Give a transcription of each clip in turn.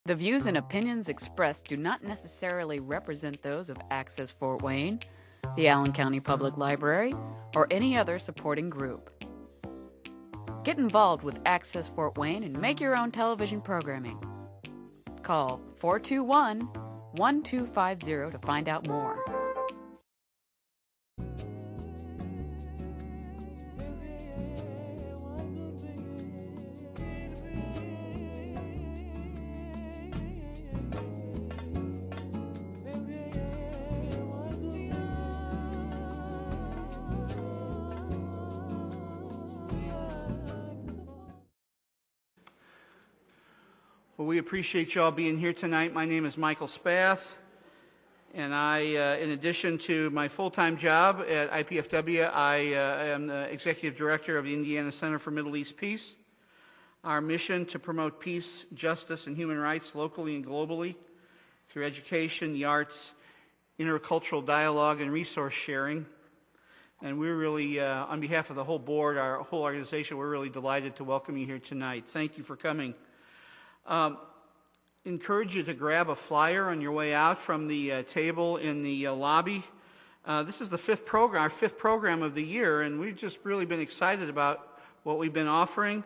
The views and opinions expressed do not necessarily represent those of Access Fort Wayne, the Allen County Public Library, or any other supporting group. Get involved with Access Fort Wayne and make your own television programming. Call 421-1250 to find out more. Well, we appreciate you all being here tonight. My name is Michael Spath, and I, in addition to my full-time job at IPFW, I am the Executive Director of the Indiana Center for Middle East Peace. Our mission to promote peace, justice, and human rights locally and globally through education, the arts, intercultural dialogue, and resource sharing. And we're really, on behalf of the whole board, our whole organization, we're really delighted to welcome you here tonight. Thank you for coming. Encourage you to grab a flyer on your way out from the table in the lobby. This is the our fifth program of the year, and we've just really been excited about what we've been offering.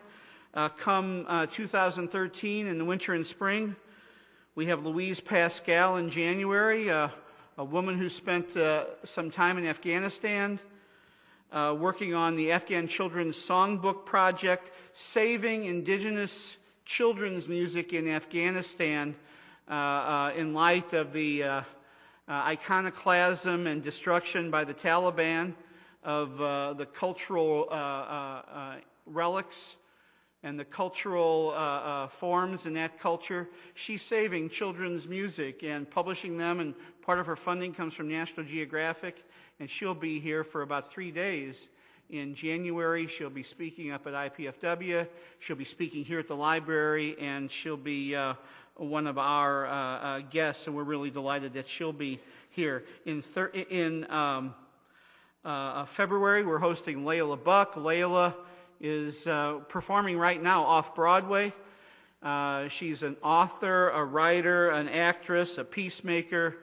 Come 2013 in the winter and spring, we have Louise Pascal in January, a woman who spent some time in Afghanistan, working on the Afghan Children's Songbook Project, saving indigenous children's music in Afghanistan in light of the iconoclasm and destruction by the Taliban of the cultural relics and the cultural forms in that culture. She's saving children's music and publishing them, and part of her funding comes from National Geographic, and she'll be here for about 3 days. In January, she'll be speaking up at IPFW, she'll be speaking here at the library, and she'll be one of our guests, and we're really delighted that she'll be here. In February, we're hosting Layla Buck. Layla is performing right now off-Broadway. She's an author, a writer, an actress, a peacemaker.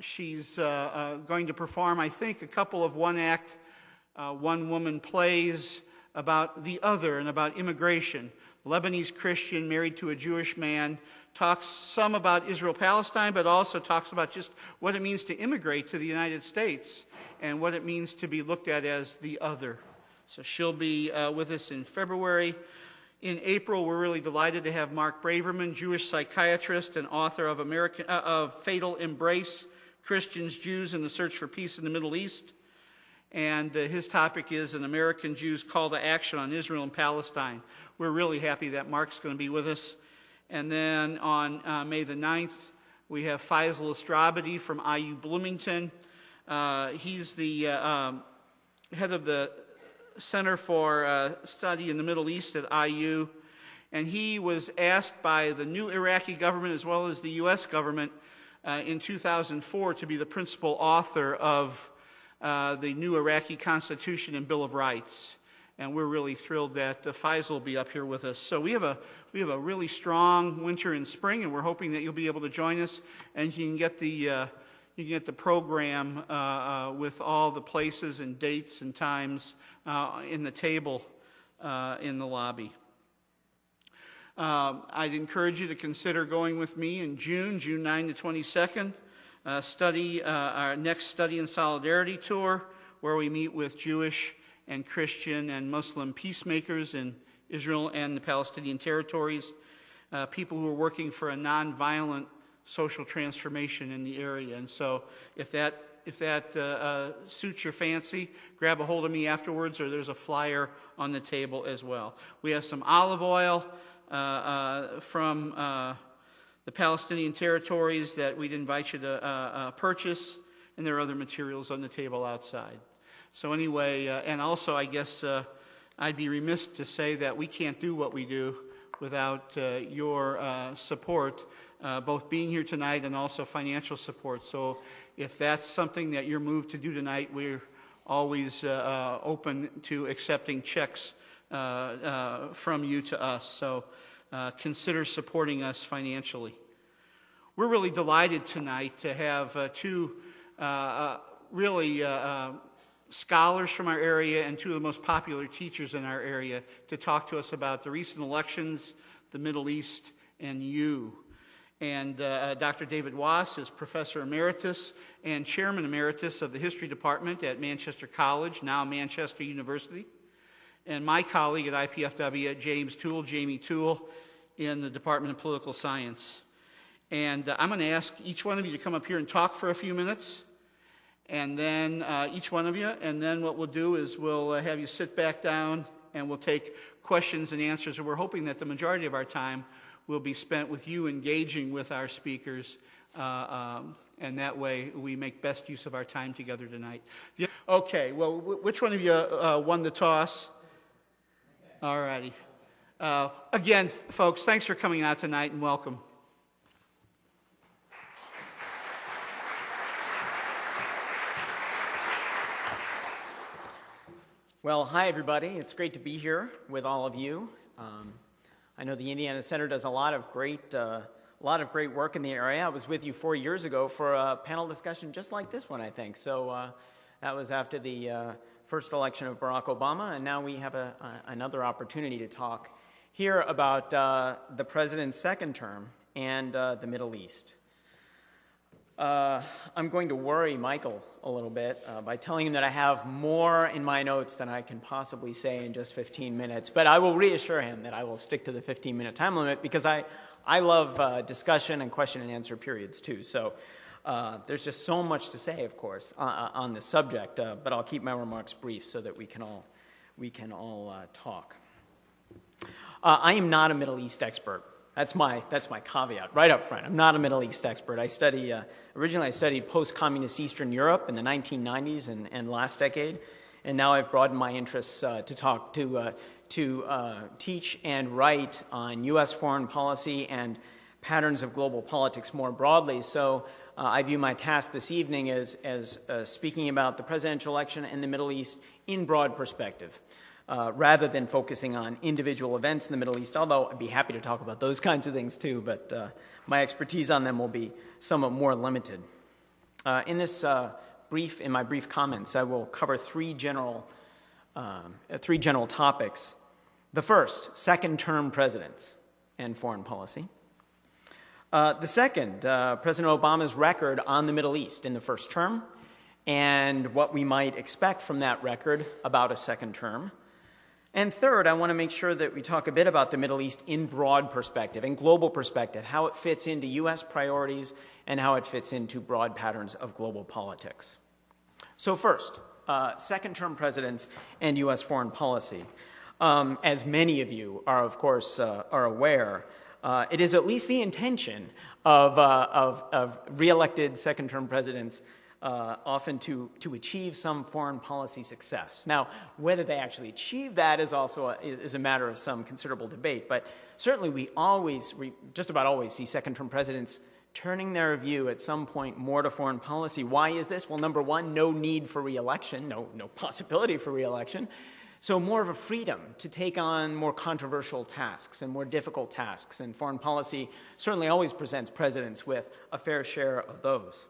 She's going to perform, I think, a couple of one-act, one-woman plays about the other and about immigration. Lebanese Christian married to a Jewish man, talks some about Israel-Palestine, but also talks about just what it means to immigrate to the United States and what it means to be looked at as the other. So she'll be with us in February. In April, we're really delighted to have Mark Braverman, Jewish psychiatrist and author of Fatal Embrace, Christians, Jews, and the Search for Peace in the Middle East. And his topic is An American Jew's Call to Action on Israel and Palestine. We're really happy that Mark's going to be with us. And then on May the 9th, we have Faisal Astrabadi from IU Bloomington. He's the head of the Center for Study in the Middle East at IU. And he was asked by the new Iraqi government as well as the U.S. government in 2004 to be the principal author of the new Iraqi Constitution and Bill of Rights. And we're really thrilled that Faisal will be up here with us. So we have a really strong winter and spring, and we're hoping that you'll be able to join us, and you can get the program with all the places and dates and times in the table in the lobby. I'd encourage you to consider going with me in June 9 to 22nd, our next Study in Solidarity tour, where we meet with Jewish and Christian and Muslim peacemakers in Israel and the Palestinian territories, people who are working for a nonviolent social transformation in the area. And so if that suits your fancy, grab a hold of me afterwards, or there's a flyer on the table as well. We have some olive oil from the Palestinian territories that we'd invite you to purchase, and there are other materials on the table outside. So anyway, and also I guess I'd be remiss to say that we can't do what we do without your support, both being here tonight and also financial support. So if that's something that you're moved to do tonight, we're always open to accepting checks from you to us. So consider supporting us financially. We're really delighted tonight to have two scholars from our area and two of the most popular teachers in our area to talk to us about the recent elections, the Middle East, and you. And Dr. David Wass is Professor Emeritus and Chairman Emeritus of the History Department at Manchester College, now Manchester University. And my colleague at IPFW, Jamie Toole, in the Department of Political Science. And I'm going to ask each one of you to come up here and talk for a few minutes. And then each one of you, and then what we'll do is we'll have you sit back down and we'll take questions and answers. And we're hoping that the majority of our time will be spent with you engaging with our speakers, and that way we make best use of our time together tonight. Okay, well, which one of you won the toss? All righty. Again, folks, thanks for coming out tonight and welcome. Well, hi everybody. It's great to be here with all of you. I know the Indiana Center does a lot of great work in the area. I was with you 4 years ago for a panel discussion just like this one, I think. So that was after the first election of Barack Obama, and now we have another opportunity to talk here about the president's second term and the Middle East. I'm going to worry Michael a little bit by telling him that I have more in my notes than I can possibly say in just 15 minutes. But I will reassure him that I will stick to the 15-minute time limit because I love discussion and question and answer periods too. So there's just so much to say, of course, on this subject. But I'll keep my remarks brief so that we can all talk. I am not a Middle East expert. That's my caveat right up front. I'm not a Middle East expert. Originally I studied post-communist Eastern Europe in the 1990s and last decade, and now I've broadened my interests to teach and write on U.S. foreign policy and patterns of global politics more broadly. So I view my task this evening as speaking about the presidential election and the Middle East in broad perspective. Rather than focusing on individual events in the Middle East, although I'd be happy to talk about those kinds of things too, but my expertise on them will be somewhat more limited. In my brief comments, I will cover three general topics. The first, second-term presidents and foreign policy. The second, President Obama's record on the Middle East in the first term, and what we might expect from that record about a second term. And third, I want to make sure that we talk a bit about the Middle East in broad perspective, in global perspective, how it fits into U.S. priorities and how it fits into broad patterns of global politics. So first, second-term presidents and U.S. foreign policy. As many of you are, of course, are aware, it is at least the intention of re-elected second-term presidents often to achieve some foreign policy success. Now, whether they actually achieve that is also a matter of some considerable debate, but certainly we just about always see second-term presidents turning their view at some point more to foreign policy. Why is this? Well, number one, no need for re-election, no possibility for re-election, so more of a freedom to take on more controversial tasks and more difficult tasks, and foreign policy certainly always presents presidents with a fair share of those.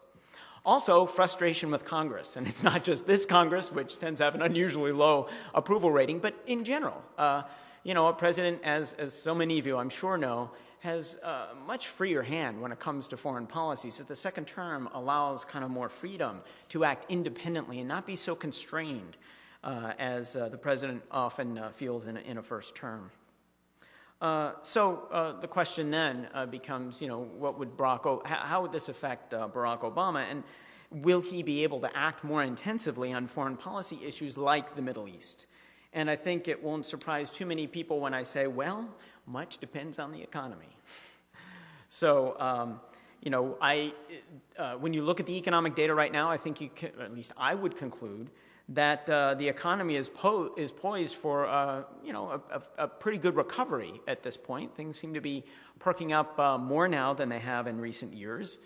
Also, frustration with Congress, and it's not just this Congress, which tends to have an unusually low approval rating, but in general. A president, as so many of you I'm sure know, has a much freer hand when it comes to foreign policy, so the second term allows kind of more freedom to act independently and not be so constrained as the president often feels in a first term. So the question then becomes, how would this affect Barack Obama, and will he be able to act more intensively on foreign policy issues like the Middle East? And I think it won't surprise too many people when I say, well, much depends on the economy. So, when you look at the economic data right now, I think at least I would conclude that the economy is poised for a pretty good recovery at this point. Things seem to be perking up more now than they have in recent years.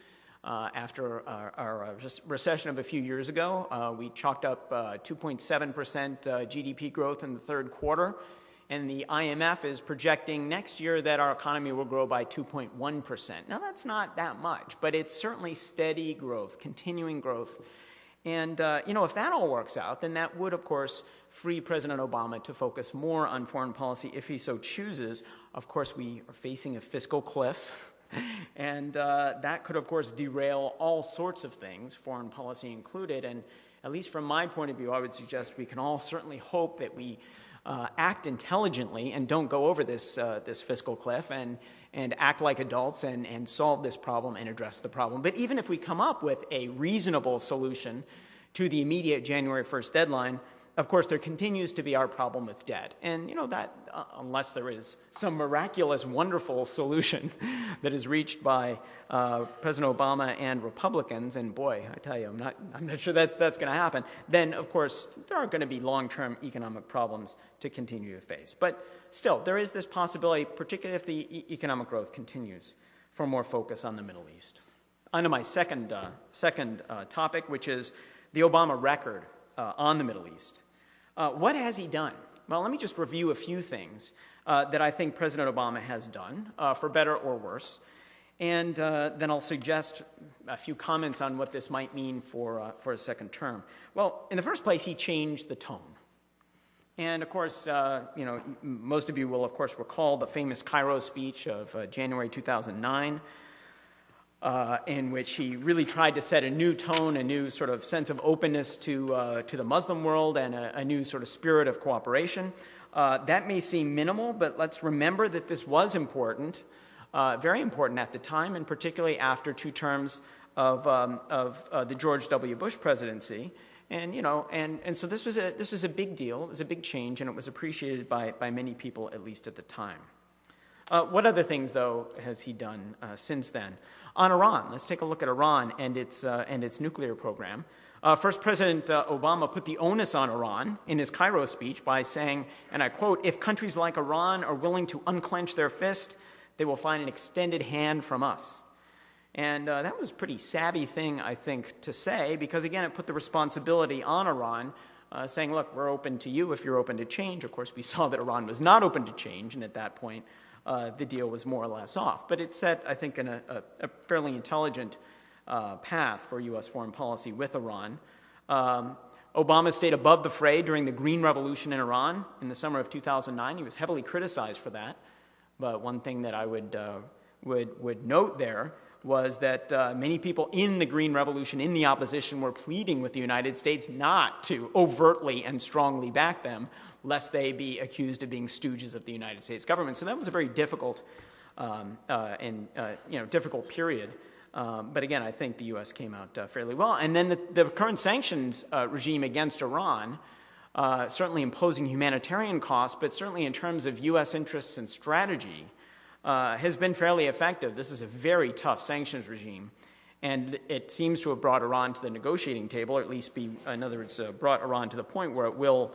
After our recession of a few years ago, we chalked up 2.7% GDP growth in the third quarter and the IMF is projecting next year that our economy will grow by 2.1%. Now, that's not that much, but it's certainly steady growth, continuing growth. And, if that all works out, then that would, of course, free President Obama to focus more on foreign policy if he so chooses. Of course, we are facing a fiscal cliff, and that could, of course, derail all sorts of things, foreign policy included. And at least from my point of view, I would suggest we can all certainly hope that we act intelligently and don't go over this fiscal cliff and act like adults and solve this problem and address the problem. But even if we come up with a reasonable solution to the immediate January 1st deadline, of course, there continues to be our problem with debt. And, that unless there is some miraculous, wonderful solution that is reached by President Obama and Republicans, and boy, I tell you, I'm not sure that's going to happen, then, of course, there are going to be long-term economic problems to continue to face. But still, there is this possibility, particularly if the economic growth continues, for more focus on the Middle East. On to my second topic, which is the Obama record on the Middle East. What has he done? Well, let me just review a few things that I think President Obama has done, for better or worse, and then I'll suggest a few comments on what this might mean for a second term. Well, in the first place, he changed the tone. And, of course, most of you will, of course, recall the famous Cairo speech of January 2009, in which he really tried to set a new tone, a new sort of sense of openness to the Muslim world, and a new sort of spirit of cooperation. That may seem minimal, but let's remember that this was important, very important at the time, and particularly after 2 terms of the George W. Bush presidency. And so this was a big deal. It was a big change, and it was appreciated by many people, at least at the time. What other things, though, has he done since then? On Iran, let's take a look at Iran and its nuclear program. First, President Obama put the onus on Iran in his Cairo speech by saying, and I quote, "If countries like Iran are willing to unclench their fist, they will find an extended hand from us." And that was a pretty savvy thing, I think, to say, because, again, it put the responsibility on Iran, saying, look, we're open to you if you're open to change. Of course, we saw that Iran was not open to change, and at that point, the deal was more or less off. But it set, I think, in a fairly intelligent path for U.S. foreign policy with Iran. Obama stayed above the fray during the Green Revolution in Iran in the summer of 2009. He was heavily criticized for that. But one thing that I would note there was that many people in the Green Revolution, in the opposition, were pleading with the United States not to overtly and strongly back them, lest they be accused of being stooges of the United States government. So that was a very difficult difficult period. But again, I think the U.S. came out fairly well. And then the current sanctions regime against Iran, certainly imposing humanitarian costs, but certainly in terms of U.S. interests and strategy, has been fairly effective. This is a very tough sanctions regime, and it seems to have brought Iran to the negotiating table, or at least in other words, brought Iran to the point where it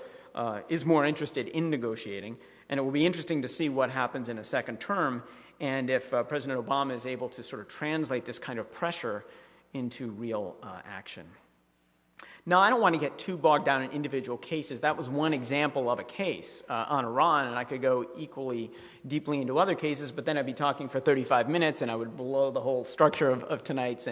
is more interested in negotiating. And it will be interesting to see what happens in a second term, and if President Obama is able to sort of translate this kind of pressure into real action. Now, I don't want to get too bogged down in individual cases. That was one example of a case on Iran, and I could go equally deeply into other cases, but then I'd be talking for 35 minutes, and I would blow the whole structure of tonight's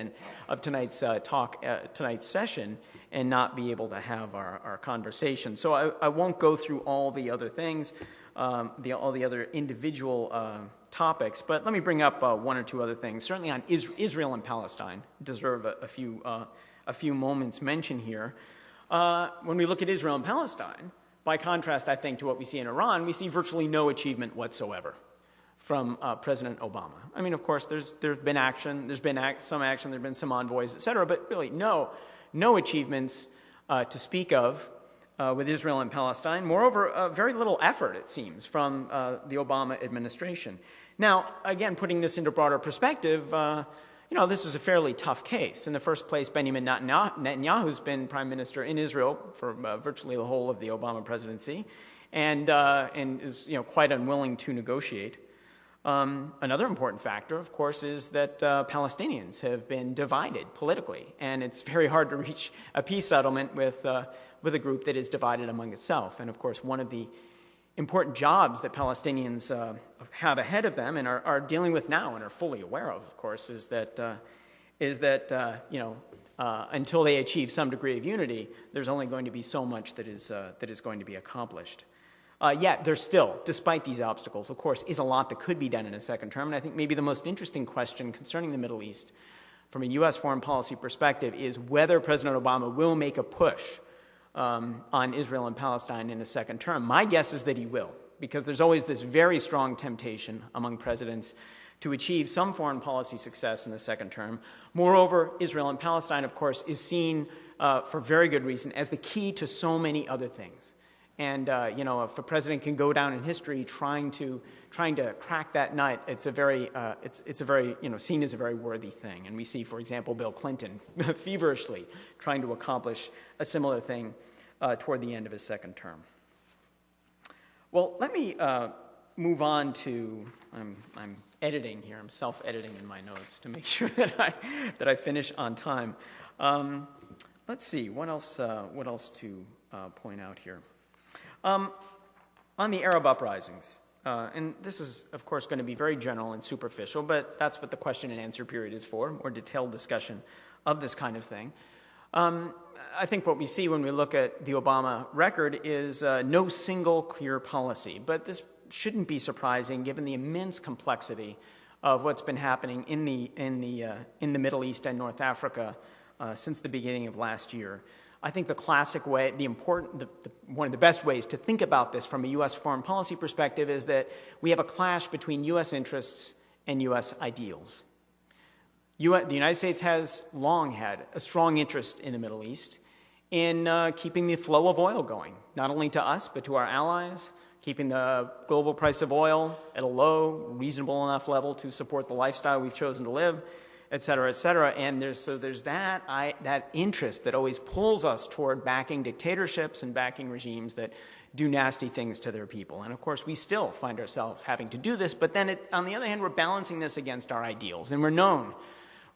session, and not be able to have our conversation. So I won't go through all the other things, all the other individual topics, but let me bring up one or two other things. Certainly on Israel and Palestine deserve a few moments mentioned here. When we look at Israel and Palestine, by contrast, I think, to what we see in Iran, we see virtually no achievement whatsoever from President Obama. I mean, of course, there's been action, some action, there's been some envoys, et cetera, but really no achievements to speak of with Israel and Palestine. Moreover, very little effort, it seems, from the Obama administration. Now, again, putting this into broader perspective, this was a fairly tough case. In the first place, Benjamin Netanyahu's been prime minister in Israel for virtually the whole of the Obama presidency, and is quite unwilling to negotiate. Another important factor, of course, is that Palestinians have been divided politically, and it's very hard to reach a peace settlement with a group that is divided among itself. And of course, one of the important jobs that Palestinians have ahead of them and are dealing with now and are fully aware of course, is that until they achieve some degree of unity, there's only going to be so much that is going to be accomplished. Yet there still, despite these obstacles, of course, is a lot that could be done in a second term. And I think maybe the most interesting question concerning the Middle East from a U.S. foreign policy perspective is whether President Obama will make a push on Israel and Palestine in a second term. My guess is that he will, because there's always this very strong temptation among presidents to achieve some foreign policy success in the second term. Moreover, Israel and Palestine, of course, is seen for very good reason as the key to so many other things. And if a president can go down in history trying to crack that nut, it's a very seen as a very worthy thing. And we see, for example, Bill Clinton feverishly trying to accomplish a similar thing toward the end of his second term. Well, let me move on to I'm editing here. I'm self-editing in my notes to make sure that I finish on time. Let's see what else to point out here. On the Arab uprisings, and this is, of course, going to be very general and superficial, but that's what the question and answer period is for, more detailed discussion of this kind of thing. I think what we see when we look at the Obama record is no single clear policy, but this shouldn't be surprising given the immense complexity of what's been happening in the Middle East and North Africa since the beginning of last year. I think the classic way, one of the best ways to think about this from a U.S. foreign policy perspective is that we have a clash between U.S. interests and U.S. ideals. The United States has long had a strong interest in the Middle East in keeping the flow of oil going, not only to us, but to our allies, keeping the global price of oil at a low, reasonable enough level to support the lifestyle we've chosen to live, et cetera, et cetera. And there's that interest that always pulls us toward backing dictatorships and backing regimes that do nasty things to their people. And of course, we still find ourselves having to do this, but then on the other hand, we're balancing this against our ideals. And we're known,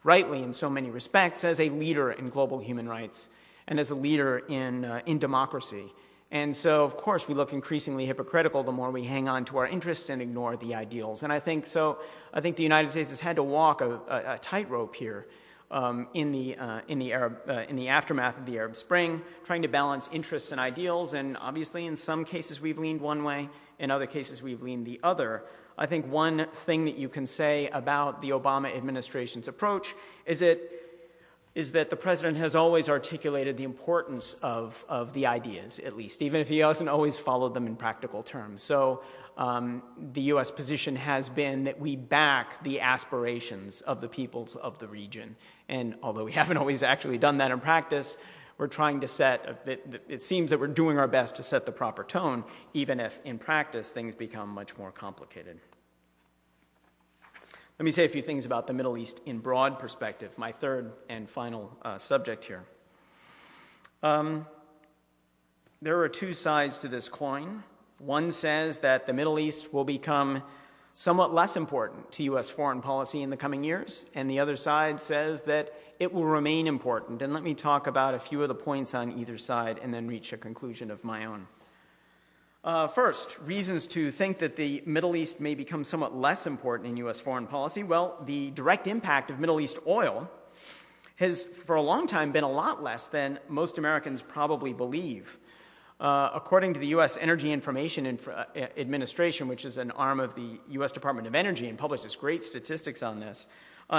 rightly in so many respects, as a leader in global human rights and as a leader in democracy. And so, of course, we look increasingly hypocritical the more we hang on to our interests and ignore the ideals. And I think the United States has had to walk a tightrope here in the aftermath of the Arab Spring, trying to balance interests and ideals. And obviously, in some cases, we've leaned one way. In other cases, we've leaned the other. I think one thing that you can say about the Obama administration's approach is that the president has always articulated the importance of the ideas, at least, even if he hasn't always followed them in practical terms. So the U.S. position has been that we back the aspirations of the peoples of the region. And although we haven't always actually done that in practice, we're trying to it seems that we're doing our best to set the proper tone, even if in practice things become much more complicated. Let me say a few things about the Middle East in broad perspective, my third and final subject here. There are two sides to this coin. One says that the Middle East will become somewhat less important to U.S. foreign policy in the coming years, and the other side says that it will remain important. And let me talk about a few of the points on either side and then reach a conclusion of my own. First, reasons to think that the Middle East may become somewhat less important in U.S. foreign policy. Well, the direct impact of Middle East oil has, for a long time, been a lot less than most Americans probably believe. According to the U.S. Energy Information Administration, which is an arm of the U.S. Department of Energy and publishes great statistics on this,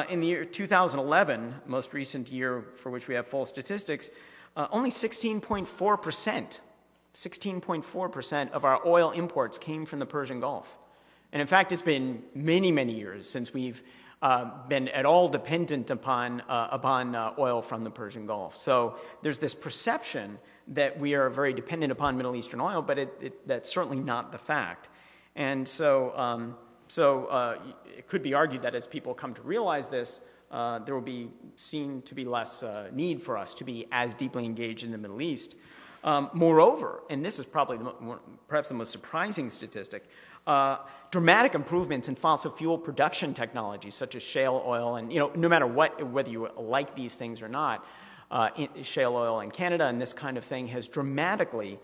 in the year 2011, most recent year for which we have full statistics, only 16.4% of our oil imports came from the Persian Gulf. And in fact, it's been many, many years since we've been at all dependent upon oil from the Persian Gulf. So there's this perception that we are very dependent upon Middle Eastern oil, but that's certainly not the fact. And so it could be argued that as people come to realize this, there will be seen to be less need for us to be as deeply engaged in the Middle East. Moreover, and this is probably perhaps the most surprising statistic, dramatic improvements in fossil fuel production technologies such as shale oil, and no matter whether you like these things or not, shale oil in Canada and this kind of thing has dramatically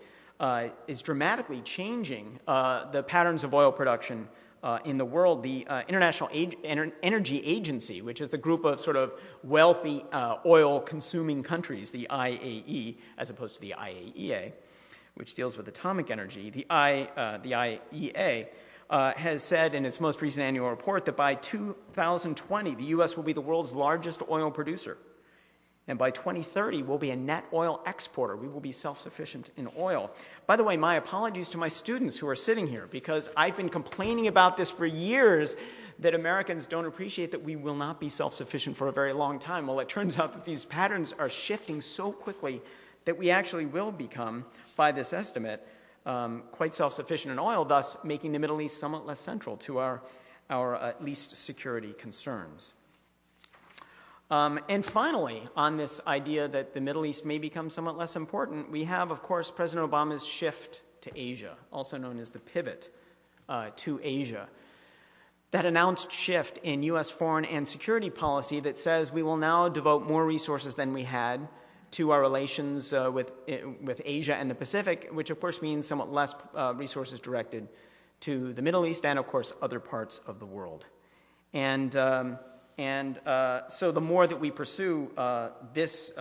is dramatically changing the patterns of oil production in the world. The International Energy Agency, which is the group of sort of wealthy oil-consuming countries, the IAE, as opposed to the IAEA, which deals with atomic energy, the IEA, has said in its most recent annual report that by 2020, the U.S. will be the world's largest oil producer. And by 2030, we'll be a net oil exporter. We will be self-sufficient in oil. By the way, my apologies to my students who are sitting here, because I've been complaining about this for years, that Americans don't appreciate that we will not be self-sufficient for a very long time. Well, it turns out that these patterns are shifting so quickly that we actually will become, by this estimate, quite self-sufficient in oil, thus making the Middle East somewhat less central to our at least security concerns. And finally, on this idea that the Middle East may become somewhat less important, we have, of course, President Obama's shift to Asia, also known as the pivot to Asia. That announced shift in U.S. foreign and security policy that says we will now devote more resources than we had to our relations with Asia and the Pacific, which of course means somewhat less resources directed to the Middle East and, of course, other parts of the world. And so the more that we pursue this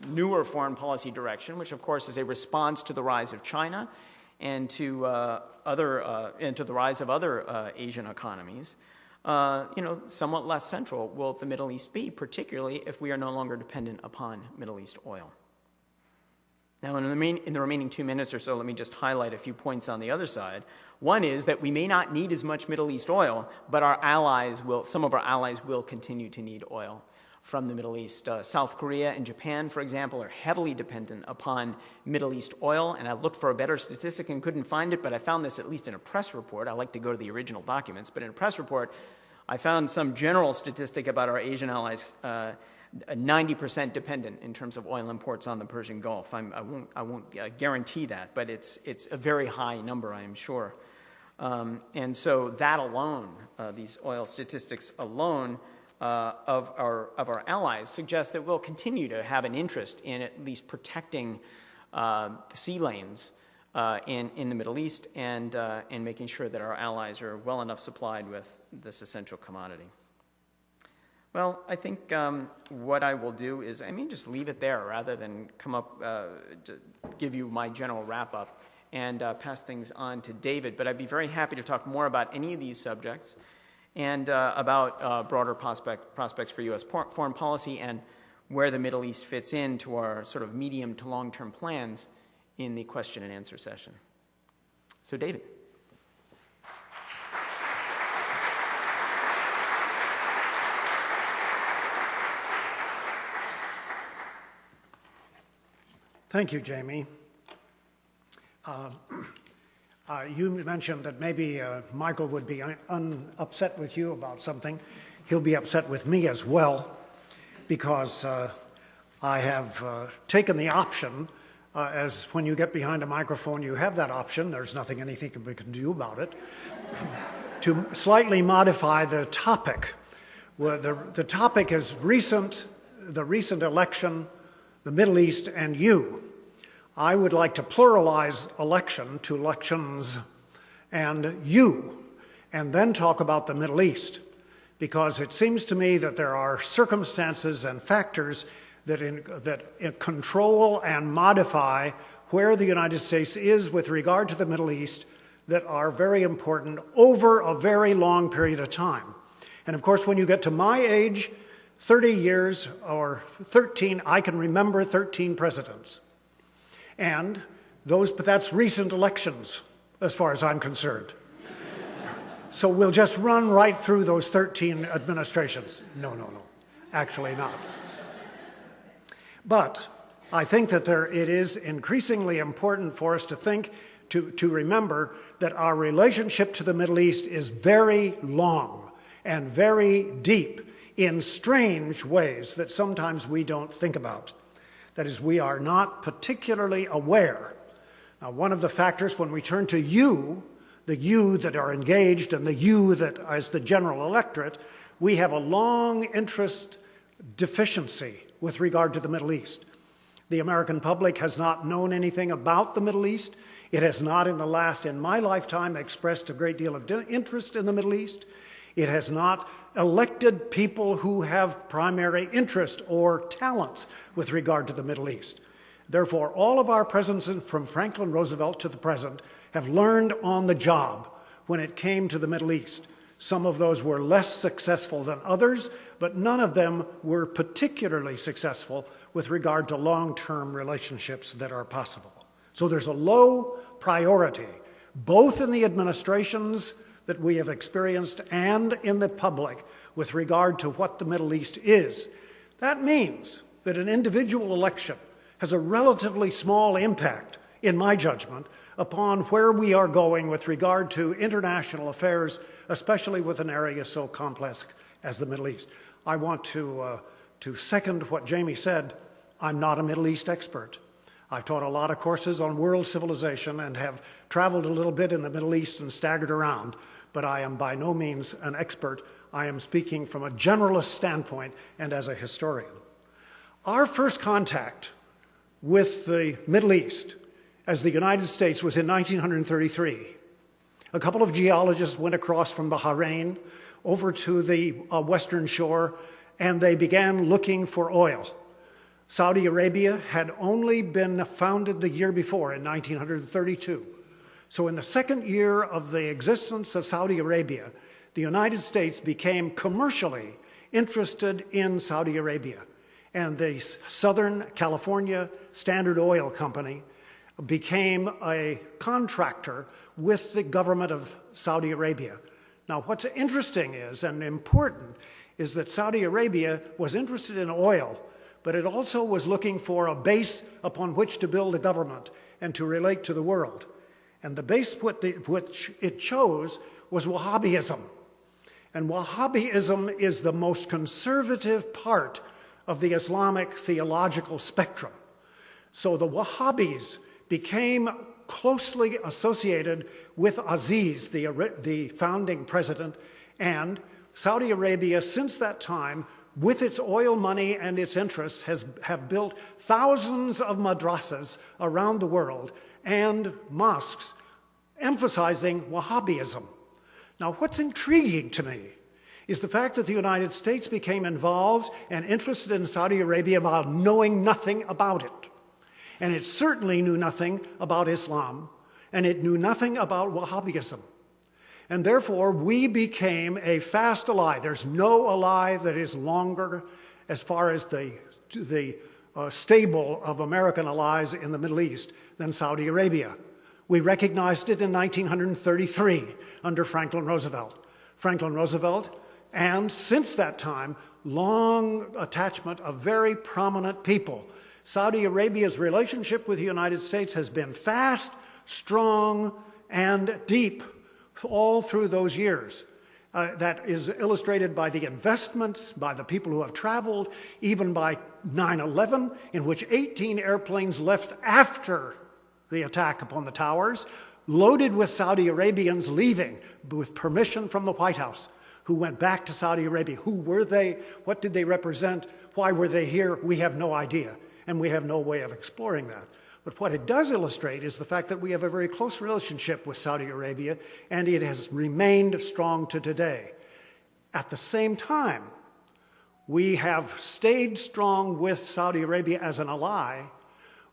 newer foreign policy direction, which of course is a response to the rise of China and to the rise of other Asian economies, somewhat less central will the Middle East be, particularly if we are no longer dependent upon Middle East oil. Now, in the remaining 2 minutes or so, let me just highlight a few points on the other side. One is that we may not need as much Middle East oil, but some of our allies will continue to need oil from the Middle East. South Korea and Japan, for example, are heavily dependent upon Middle East oil, and I looked for a better statistic and couldn't find it, but I found this at least in a press report. I like to go to the original documents, but in a press report, I found some general statistic about our Asian allies, 90% dependent in terms of oil imports on the Persian Gulf. I won't guarantee that, but it's a very high number, I am sure. And so that alone, these oil statistics alone of our allies suggest that we'll continue to have an interest in at least protecting the sea lanes in the Middle East and making sure that our allies are well enough supplied with this essential commodity. Well, I think what I will do is, just leave it there rather than come up to give you my general wrap-up and pass things on to David. But I'd be very happy to talk more about any of these subjects and about broader prospects for U.S. foreign policy and where the Middle East fits into our sort of medium to long-term plans in the question and answer session. So, David. Thank you, Jamie. You mentioned that maybe Michael would be upset with you about something. He'll be upset with me as well, because I have taken the option, as when you get behind a microphone, you have that option. There's anything we can do about it, to slightly modify the topic. Well, the topic is the recent election, the Middle East, and you. I would like to pluralize election to elections and you, and then talk about the Middle East, because it seems to me that there are circumstances and factors that control and modify where the United States is with regard to the Middle East that are very important over a very long period of time. And of course, when you get to my age, 30 years or 13, I can remember 13 presidents. And but that's recent elections, as far as I'm concerned. So we'll just run right through those 13 administrations. No. Actually not. But I think that it is increasingly important for us to remember that our relationship to the Middle East is very long and very deep in strange ways that sometimes we don't think about. That is, we are not particularly aware. Now, one of the factors when we turn to you, the you that are engaged and the you that is the general electorate, we have a long interest deficiency with regard to the Middle East. The American public has not known anything about the Middle East. It has not in my lifetime, expressed a great deal of interest in the Middle East. It has not elected people who have primary interest or talents with regard to the Middle East. Therefore, all of our presidents from Franklin Roosevelt to the present have learned on the job when it came to the Middle East. Some of those were less successful than others, but none of them were particularly successful with regard to long-term relationships that are possible. So there's a low priority, both in the administrations that we have experienced and in the public, with regard to what the Middle East is. That means that an individual election has a relatively small impact, in my judgment, upon where we are going with regard to international affairs, especially with an area so complex as the Middle East. I want to second what Jamie said. I'm not a Middle East expert. I've taught a lot of courses on world civilization and have traveled a little bit in the Middle East and staggered around, but I am by no means an expert. I am speaking from a generalist standpoint and as a historian. Our first contact with the Middle East as the United States was in 1933. A couple of geologists went across from Bahrain over to the western shore, and they began looking for oil. Saudi Arabia had only been founded the year before, in 1932. So in the second year of the existence of Saudi Arabia, the United States became commercially interested in Saudi Arabia. And the Southern California Standard Oil Company became a contractor with the government of Saudi Arabia. Now, what's interesting is, and important, is that Saudi Arabia was interested in oil, but it also was looking for a base upon which to build a government and to relate to the world. And the base which it chose was Wahhabism. And Wahhabism is the most conservative part of the Islamic theological spectrum. So the Wahhabis became closely associated with Aziz, the founding president, and Saudi Arabia, since that time, with its oil money and its interests, have built thousands of madrasas around the world and mosques emphasizing Wahhabism. Now, what's intriguing to me is the fact that the United States became involved and interested in Saudi Arabia while knowing nothing about it. And it certainly knew nothing about Islam, and it knew nothing about Wahhabism. And therefore, we became a fast ally. There's no ally that is longer as far as the stable of American allies in the Middle East than Saudi Arabia. We recognized it in 1933 under Franklin Roosevelt. Franklin Roosevelt, and since that time, long attachment of very prominent people. Saudi Arabia's relationship with the United States has been fast, strong, and deep all through those years. That is illustrated by the investments, by the people who have traveled, even by 9/11, in which 18 airplanes left after the attack upon the towers, loaded with Saudi Arabians leaving with permission from the White House, who went back to Saudi Arabia. Who were they? What did they represent? Why were they here? We have no idea, and we have no way of exploring that. But what it does illustrate is the fact that we have a very close relationship with Saudi Arabia, and it has remained strong to today. At the same time, we have stayed strong with Saudi Arabia as an ally.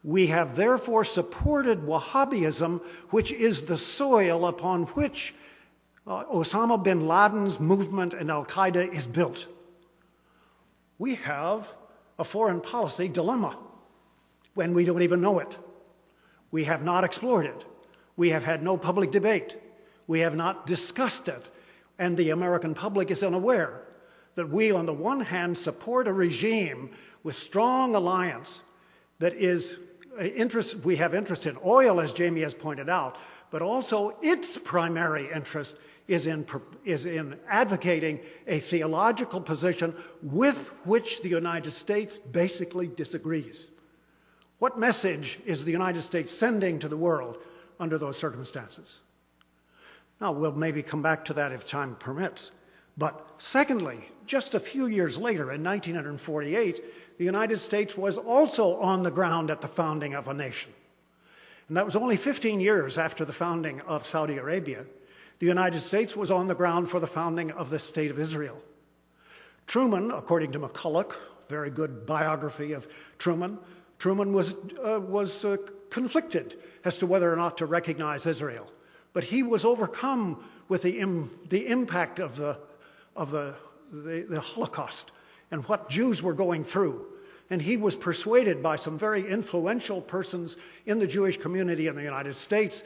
We have therefore supported Wahhabism, which is the soil upon which Osama bin Laden's movement and Al-Qaeda is built. We have a foreign policy dilemma when we don't even know it. We have not explored it. We have had no public debate. We have not discussed it. And the American public is unaware that we, on the one hand, support a regime with strong alliance that is we have interest in oil, as Jamie has pointed out, but also its primary interest is in advocating a theological position with which the United States basically disagrees. What message is the United States sending to the world under those circumstances? Now, we'll maybe come back to that if time permits. But secondly, just a few years later, in 1948, the United States was also on the ground at the founding of a nation. And that was only 15 years after the founding of Saudi Arabia. The United States was on the ground for the founding of the State of Israel. Truman, according to McCulloch, very good biography of Truman, was conflicted as to whether or not to recognize Israel. But he was overcome with the impact of the Holocaust and what Jews were going through. And he was persuaded by some very influential persons in the Jewish community in the United States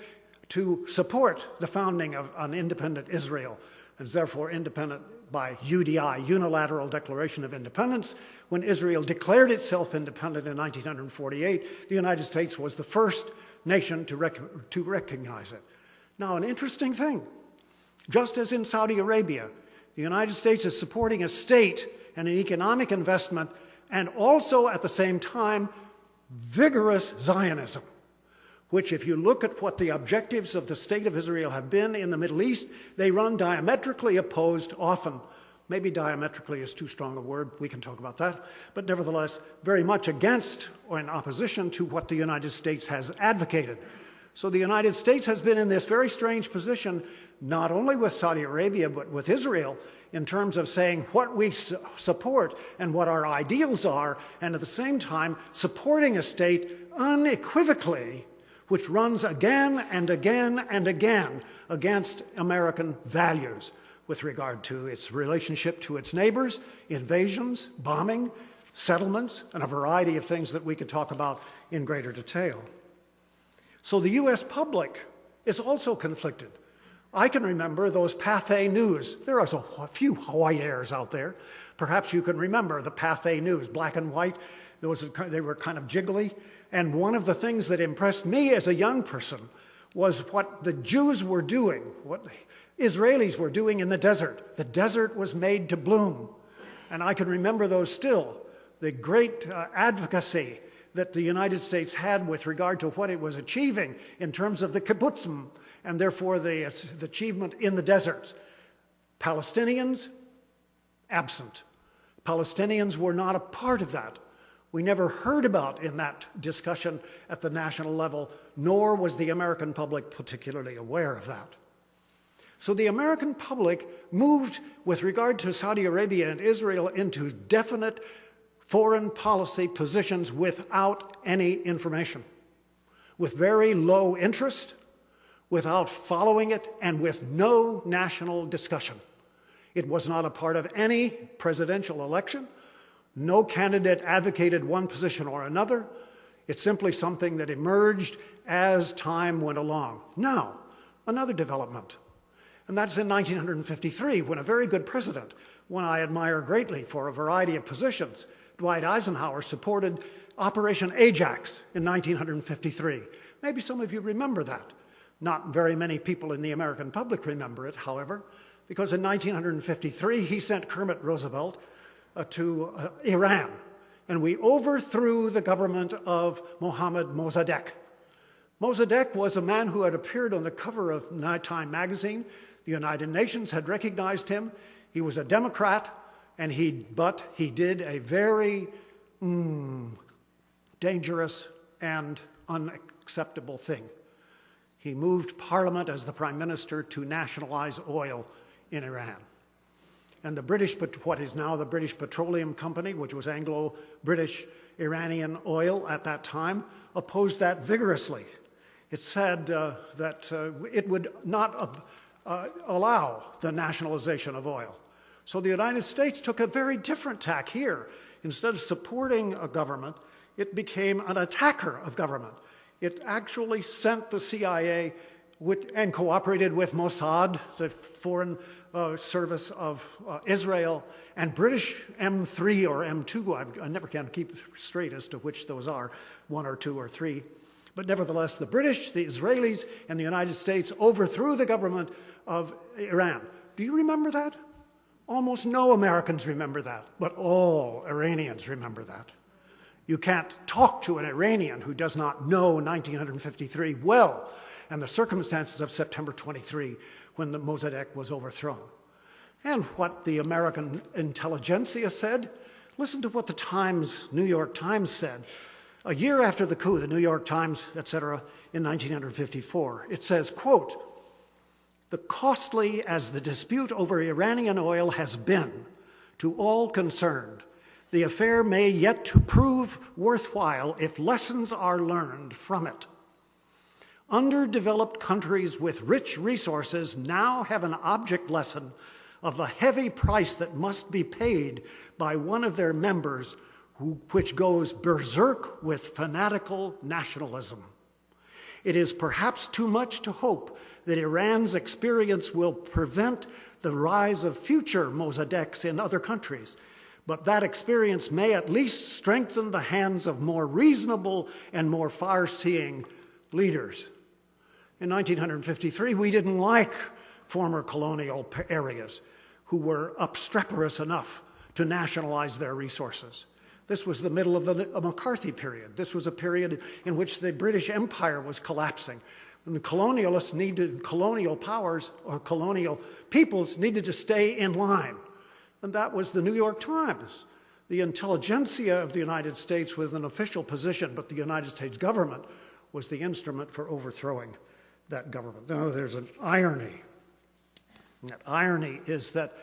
to support the founding of an independent Israel, and therefore independent by UDI, Unilateral Declaration of Independence. When Israel declared itself independent in 1948, the United States was the first nation to recognize it. Now, an interesting thing, just as in Saudi Arabia, the United States is supporting a state and an economic investment, and also at the same time, vigorous Zionism, which, if you look at what the objectives of the State of Israel have been in the Middle East, they run diametrically opposed often. Maybe diametrically is too strong a word, we can talk about that, but nevertheless, very much against or in opposition to what the United States has advocated. So the United States has been in this very strange position, not only with Saudi Arabia, but with Israel, in terms of saying what we support and what our ideals are, and at the same time supporting a state unequivocally which runs again and again and again against American values with regard to its relationship to its neighbors, invasions, bombing, settlements, and a variety of things that we could talk about in greater detail. So the U.S. public is also conflicted. I can remember those Pathé News. There are a few white hairs out there. Perhaps you can remember the Pathé News, black and white. They were kind of jiggly. And one of the things that impressed me as a young person was what the Jews were doing, what the Israelis were doing in the desert. The desert was made to bloom. And I can remember those still, the great advocacy that the United States had with regard to what it was achieving in terms of the kibbutzim, and therefore the achievement in the deserts. Palestinians, absent. Palestinians were not a part of that. We never heard about in that discussion at the national level, nor was the American public particularly aware of that. So the American public moved with regard to Saudi Arabia and Israel into definite foreign policy positions without any information, with very low interest, without following it, and with no national discussion. It was not a part of any presidential election. No candidate advocated one position or another. It's simply something that emerged as time went along. Now, another development, and that's in 1953, when a very good president, one I admire greatly for a variety of positions, Dwight Eisenhower, supported Operation Ajax in 1953. Maybe some of you remember that. Not very many people in the American public remember it, however, because in 1953 he sent Kermit Roosevelt to Iran, and we overthrew the government of Mohammad Mossadegh. Mossadegh was a man who had appeared on the cover of Time magazine. The United Nations had recognized him. He was a Democrat, but he did a very dangerous and unacceptable thing. He moved Parliament as the Prime Minister to nationalize oil in Iran. And what is now the British Petroleum Company, which was Anglo-British Iranian oil at that time, opposed that vigorously. It said that it would not allow the nationalization of oil. So the United States took a very different tack here. Instead of supporting a government, it became an attacker of government. It actually sent the CIA and cooperated with Mossad, the foreign service of Israel, and British M3 or M2. I never can keep straight as to which those are, 1 or 2 or 3. But nevertheless, the British, the Israelis, and the United States overthrew the government of Iran. Do you remember that? Almost no Americans remember that, but all Iranians remember that. You can't talk to an Iranian who does not know 1953 well and the circumstances of September 23 when the Mossadegh was overthrown. and what the American intelligentsia said. Listen to what the New York Times said. A year after the coup, the New York Times, etc., in 1954, it says, quote, "The costly as the dispute over Iranian oil has been to all concerned, the affair may yet to prove worthwhile if lessons are learned from it. Underdeveloped countries with rich resources now have an object lesson of the heavy price that must be paid by one of their members which goes berserk with fanatical nationalism. It is perhaps too much to hope that Iran's experience will prevent the rise of future Mossadeqs in other countries, but that experience may at least strengthen the hands of more reasonable and more far-seeing leaders." In 1953, we didn't like former colonial areas who were obstreperous enough to nationalize their resources. This was the middle of the McCarthy period. This was a period in which the British Empire was collapsing. And the colonialists needed, colonial powers or colonial peoples needed to stay in line. And that was the New York Times. The intelligentsia of the United States was an official position, but the United States government was the instrument for overthrowing that government. Now, there's an irony. And that irony is that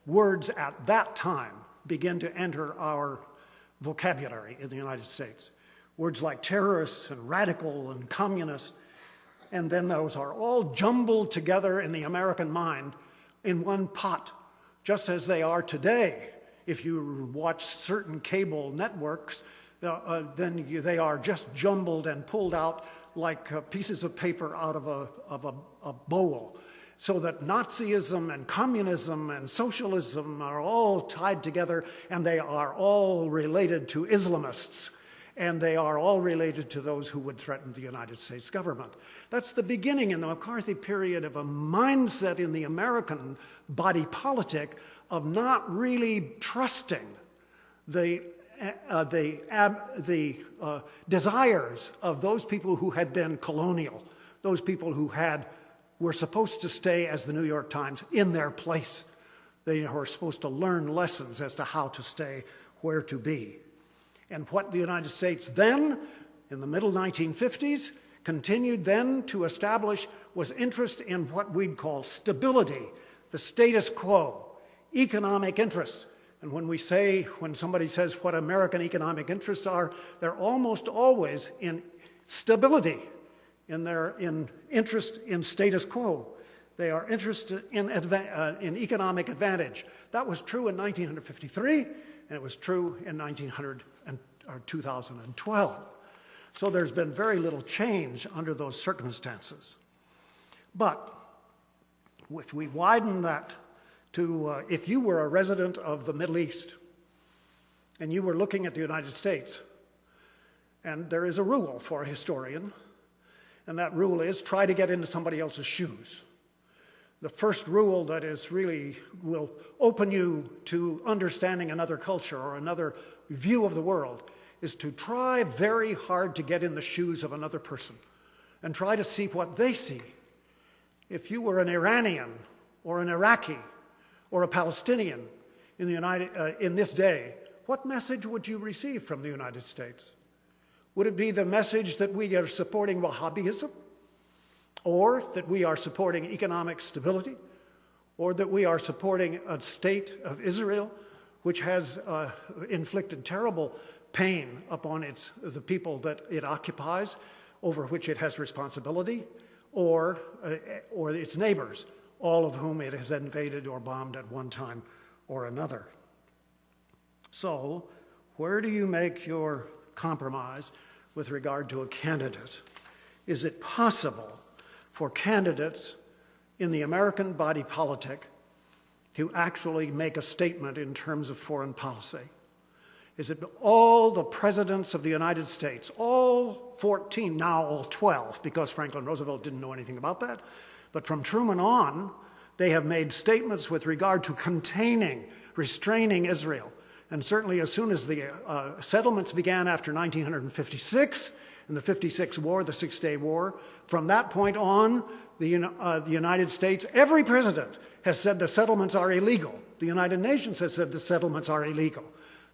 words at that time begin to enter our vocabulary in the United States. Words like terrorists and radical and communist, and then those are all jumbled together in the American mind in one pot, just as they are today. If you watch certain cable networks, then they are just jumbled and pulled out like pieces of paper out of a bowl. So that Nazism and communism and socialism are all tied together, and they are all related to Islamists, and they are all related to those who would threaten the United States government. That's the beginning in the McCarthy period of a mindset in the American body politic of not really trusting the desires of those people who had been colonial, those people who were supposed to stay, as the New York Times, in their place. They were supposed to learn lessons as to how to stay, where to be. And what the United States then, in the middle 1950s, continued then to establish was interest in what we'd call stability, the status quo, economic interest. And when somebody says what American economic interests are, they're almost always in stability, in interest in status quo. They are interested in economic advantage. That was true in 1953, and it was true in 2012. So there's been very little change under those circumstances. But if we widen that to, if you were a resident of the Middle East and you were looking at the United States, and there is a rule for a historian, and that rule is try to get into somebody else's shoes. The first rule that is really will open you to understanding another culture or another view of the world is to try very hard to get in the shoes of another person and try to see what they see. If you were an Iranian or an Iraqi or a Palestinian in this day, what message would you receive from the United States? Would it be the message that we are supporting Wahhabism, or that we are supporting economic stability, or that we are supporting a state of Israel which has inflicted terrible pain upon the people that it occupies, over which it has responsibility, or its neighbors, all of whom it has invaded or bombed at one time or another? So, where do you make your compromise with regard to a candidate? Is it possible for candidates in the American body politic to actually make a statement in terms of foreign policy? Is it all the presidents of the United States, all 14, now all 12, because Franklin Roosevelt didn't know anything about that, but from Truman on, they have made statements with regard to containing, restraining Israel. And certainly as soon as the settlements began after 1956, in the 56 war, the Six-Day War. From that point on, the United States, every president has said the settlements are illegal. The United Nations has said the settlements are illegal.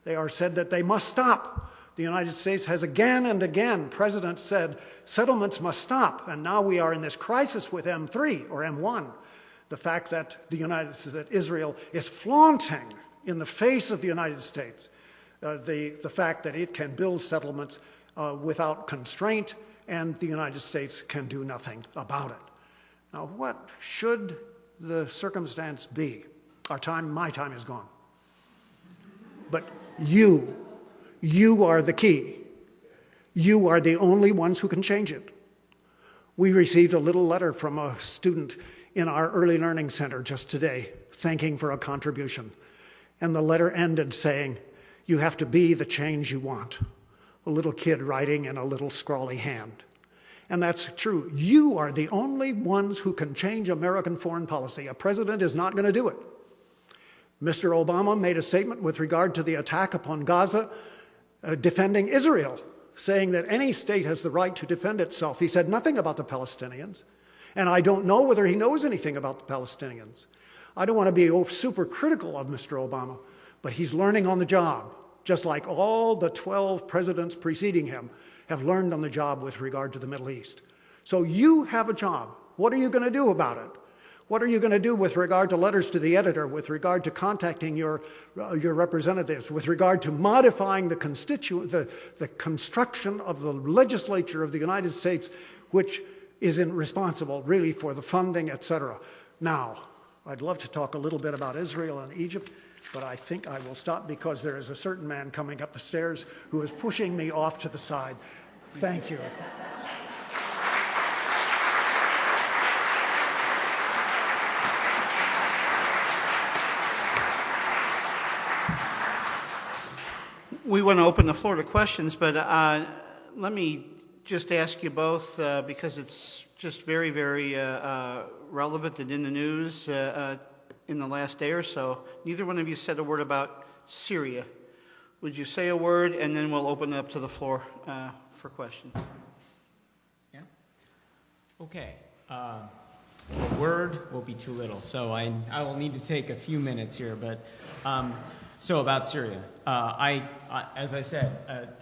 They are said that they must stop. The United States has again and again, presidents said, settlements must stop. And now we are in this crisis with M3 or M1. The fact that that Israel is flaunting in the face of the United States the fact that it can build settlements without constraint, and the United States can do nothing about it. Now, what should the circumstance be? My time is gone. But you are the key. You are the only ones who can change it. We received a little letter from a student in our early learning center just today, thanking for a contribution. And the letter ended saying, you have to be the change you want. A little kid writing in a little scrawly hand. And that's true. You are the only ones who can change American foreign policy. A president is not going to do it. Mr. Obama made a statement with regard to the attack upon Gaza, defending Israel, saying that any state has the right to defend itself. He said nothing about the Palestinians. And I don't know whether he knows anything about the Palestinians. I don't want to be super critical of Mr. Obama, but he's learning on the job, just like all the 12 presidents preceding him have learned on the job with regard to the Middle East. So you have a job. What are you going to do about it? What are you going to do with regard to letters to the editor, with regard to contacting your representatives, with regard to modifying the construction of the legislature of the United States, which is responsible really for the funding, etc. Now, I'd love to talk a little bit about Israel and Egypt, but I think I will stop because there is a certain man coming up the stairs who is pushing me off to the side. Thank you. We want to open the floor to questions, but let me just ask you both, because it's just very, very relevant and in the news in the last day or so. Neither one of you said a word about Syria. Would you say a word, and then we'll open it up to the floor for questions. Yeah? Okay. A word will be too little, so I will need to take a few minutes here. But so about Syria, as I said,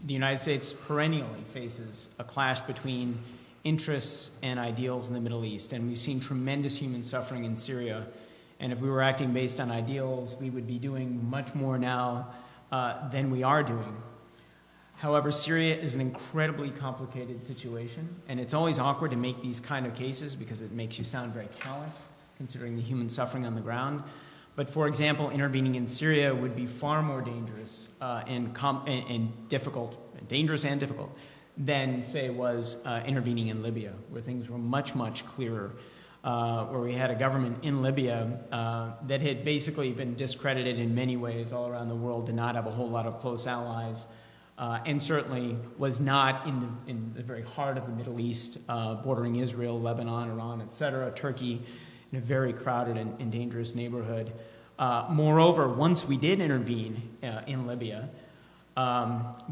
the United States perennially faces a clash between interests and ideals in the Middle East, and we've seen tremendous human suffering in Syria. And if we were acting based on ideals, we would be doing much more now than we are doing. However, Syria is an incredibly complicated situation, and it's always awkward to make these kind of cases because it makes you sound very callous, considering the human suffering on the ground. But for example, intervening in Syria would be far more dangerous and difficult, dangerous and difficult, than, say, was intervening in Libya, where things were much, much clearer, where we had a government in Libya that had basically been discredited in many ways all around the world, did not have a whole lot of close allies, and certainly was not in the very heart of the Middle East, bordering Israel, Lebanon, Iran, etc., Turkey, in a very crowded and dangerous neighborhood. Moreover, once we did intervene in Libya,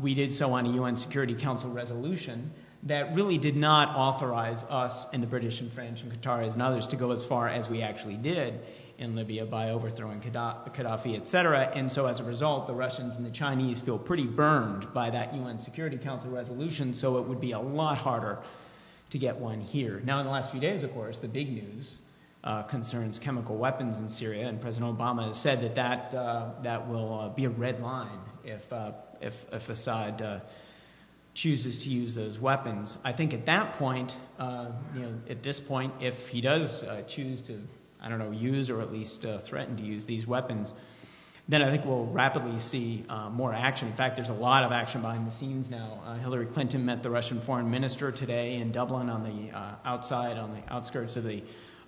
we did so on a UN Security Council resolution that really did not authorize us and the British and French and Qataris and others to go as far as we actually did in Libya by overthrowing Gaddafi, etc. And so as a result, the Russians and the Chinese feel pretty burned by that UN Security Council resolution, so it would be a lot harder to get one here. Now, in the last few days, of course, the big news concerns chemical weapons in Syria, and President Obama has said that will be a red line if Assad chooses to use those weapons. I think at that point, at this point, if he does choose to, use or at least threaten to use these weapons, then I think we'll rapidly see more action. In fact, there's a lot of action behind the scenes now. Hillary Clinton met the Russian foreign minister today in Dublin on the outskirts of the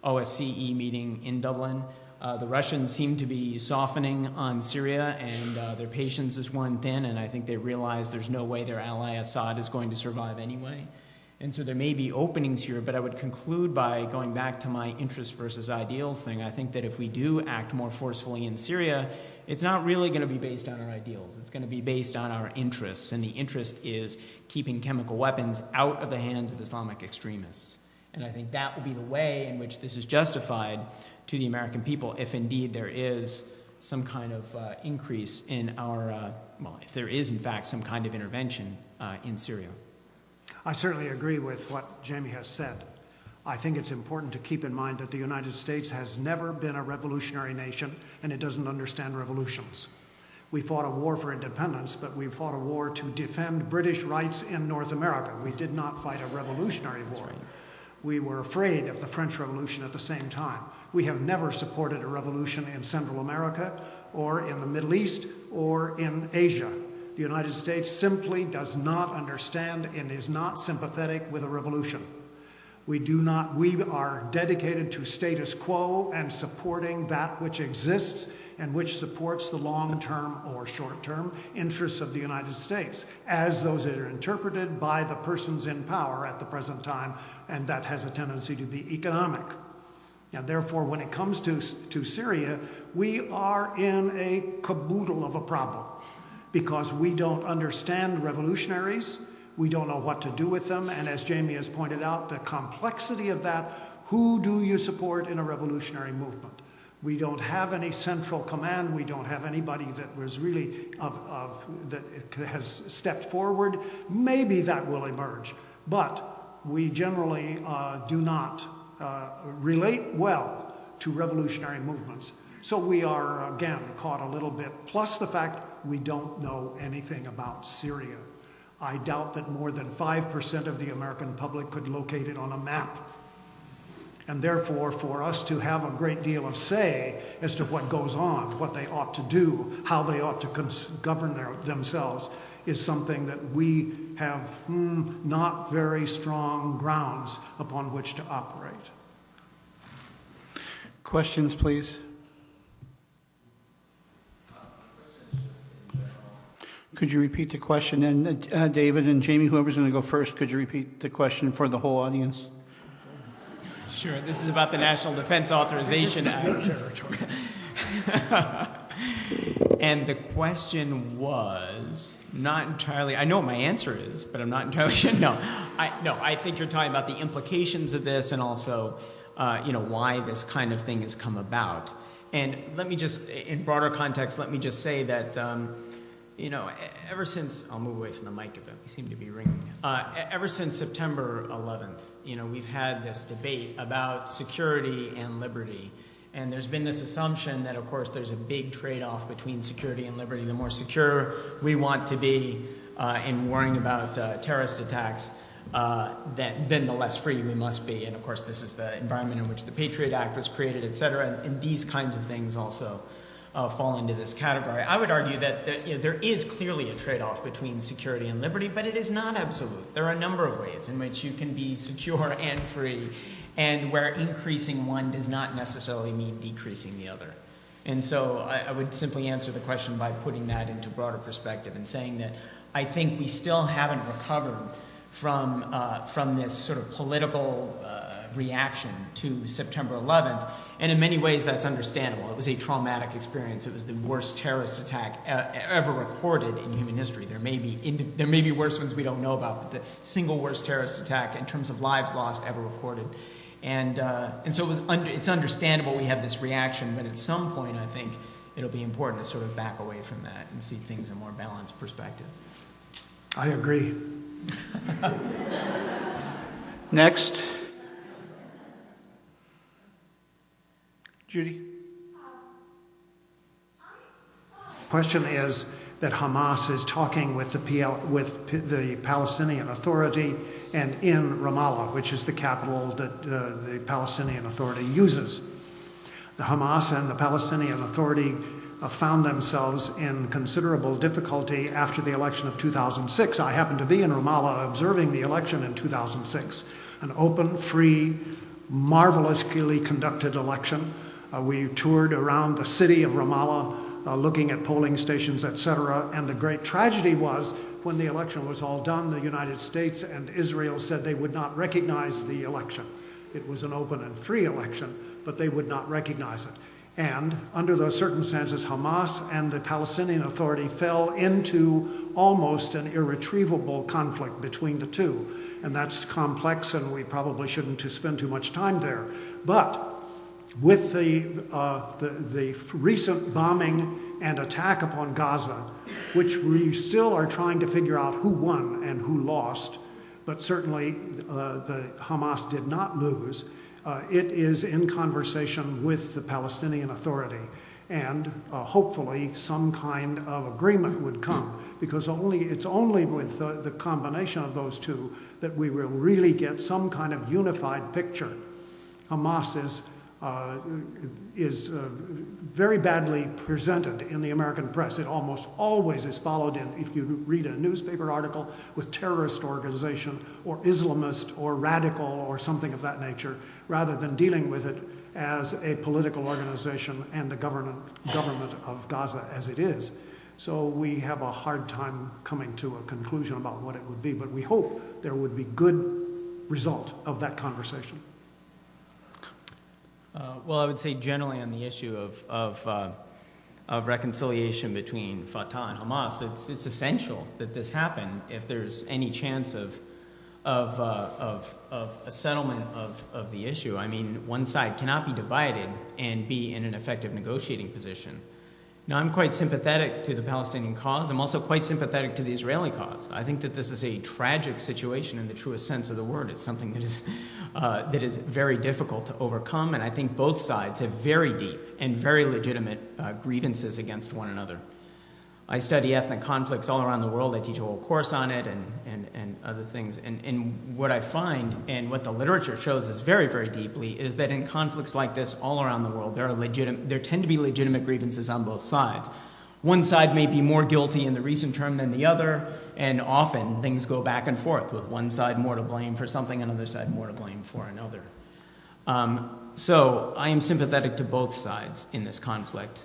OSCE meeting in Dublin. The Russians seem to be softening on Syria, and their patience is worn thin, and I think they realize there's no way their ally Assad is going to survive anyway. And so there may be openings here, but I would conclude by going back to my interest versus ideals thing. I think that if we do act more forcefully in Syria, it's not really going to be based on our ideals. It's going to be based on our interests, and the interest is keeping chemical weapons out of the hands of Islamic extremists. And I think that will be the way in which this is justified to the American people, if indeed there is some kind of increase in our, if there is in fact some kind of intervention in Syria. I certainly agree with what Jamie has said. I think it's important to keep in mind that the United States has never been a revolutionary nation, and it doesn't understand revolutions. We fought a war for independence, but we fought a war to defend British rights in North America. We did not fight a revolutionary war. Right. We were afraid of the French Revolution at the same time. We have never supported a revolution in Central America or in the Middle East or in Asia. The United States simply does not understand and is not sympathetic with a revolution. We are dedicated to status quo and supporting that which exists and which supports the long-term or short-term interests of the United States, as those are interpreted by the persons in power at the present time, and that has a tendency to be economic. And therefore, when it comes to Syria, we are in a caboodle of a problem, because we don't understand revolutionaries, we don't know what to do with them, and as Jamie has pointed out, the complexity of that, who do you support in a revolutionary movement? We don't have any central command, we don't have anybody that was really that has stepped forward. Maybe that will emerge, but we generally do not relate well to revolutionary movements. So we are, again, caught a little bit, plus the fact we don't know anything about Syria. I doubt that more than 5% of the American public could locate it on a map. And therefore, for us to have a great deal of say as to what goes on, what they ought to do, how they ought to govern themselves, is something that we have not very strong grounds upon which to operate. Questions, please. Could you repeat the question? And David and Jamie, whoever's going to go first, could you repeat the question for the whole audience? Sure. This is about the National Defense Authorization Act. And the question was not entirely, I know what my answer is, but I'm not entirely sure. No, I think you're talking about the implications of this and also, why this kind of thing has come about. And let me just, in broader context, let me just say that, ever since, I'll move away from the mic a bit, we seem to be ringing. Ever since September 11th, we've had this debate about security and liberty. And there's been this assumption that, of course, there's a big trade-off between security and liberty. The more secure we want to be in worrying about terrorist attacks, then the less free we must be. And, of course, this is the environment in which the Patriot Act was created, et cetera. And these kinds of things also fall into this category. I would argue that there is clearly a trade-off between security and liberty, but it is not absolute. There are a number of ways in which you can be secure and free, and where increasing one does not necessarily mean decreasing the other. And so I would simply answer the question by putting that into broader perspective and saying that I think we still haven't recovered from this sort of political reaction to September 11th. And in many ways, that's understandable. It was a traumatic experience. It was the worst terrorist attack ever recorded in human history. There may be worse ones we don't know about, but the single worst terrorist attack in terms of lives lost ever recorded. And so it's understandable we have this reaction, but at some point, I think it'll be important to sort of back away from that and see things in a more balanced perspective. I agree. Next. Judy? Question is that Hamas is talking with the Palestinian Authority and in Ramallah, which is the capital that the Palestinian Authority uses. The Hamas and the Palestinian Authority found themselves in considerable difficulty after the election of 2006. I happened to be in Ramallah observing the election in 2006, an open, free, marvelously conducted election. We toured around the city of Ramallah, looking at polling stations, etc. And the great tragedy was when the election was all done, the United States and Israel said they would not recognize the election. It was an open and free election, but they would not recognize it. And under those circumstances, Hamas and the Palestinian Authority fell into almost an irretrievable conflict between the two. And that's complex, and we probably shouldn't spend too much time there. But with the recent bombing and attack upon Gaza, which we still are trying to figure out who won and who lost, but certainly the Hamas did not lose, it is in conversation with the Palestinian Authority. And hopefully some kind of agreement would come, because it's only with the combination of those two that we will really get some kind of unified picture. Hamas is very badly presented in the American press. It almost always is followed in, if you read a newspaper article, with terrorist organization or Islamist or radical or something of that nature, rather than dealing with it as a political organization and the government of Gaza as it is. So we have a hard time coming to a conclusion about what it would be, but we hope there would be good result of that conversation. Well, I would say generally on the issue of reconciliation between Fatah and Hamas, it's essential that this happen if there's any chance of a settlement of the issue. I mean, one side cannot be divided and be in an effective negotiating position. Now, I'm quite sympathetic to the Palestinian cause. I'm also quite sympathetic to the Israeli cause. I think that this is a tragic situation in the truest sense of the word. It's something that is very difficult to overcome, and I think both sides have very deep and very legitimate grievances against one another. I study ethnic conflicts all around the world. I teach a whole course on it and other things. And what I find, and what the literature shows is very, very deeply, is that in conflicts like this all around the world, there tend to be legitimate grievances on both sides. One side may be more guilty in the recent term than the other, and often things go back and forth, with one side more to blame for something, another side more to blame for another. So I am sympathetic to both sides in this conflict.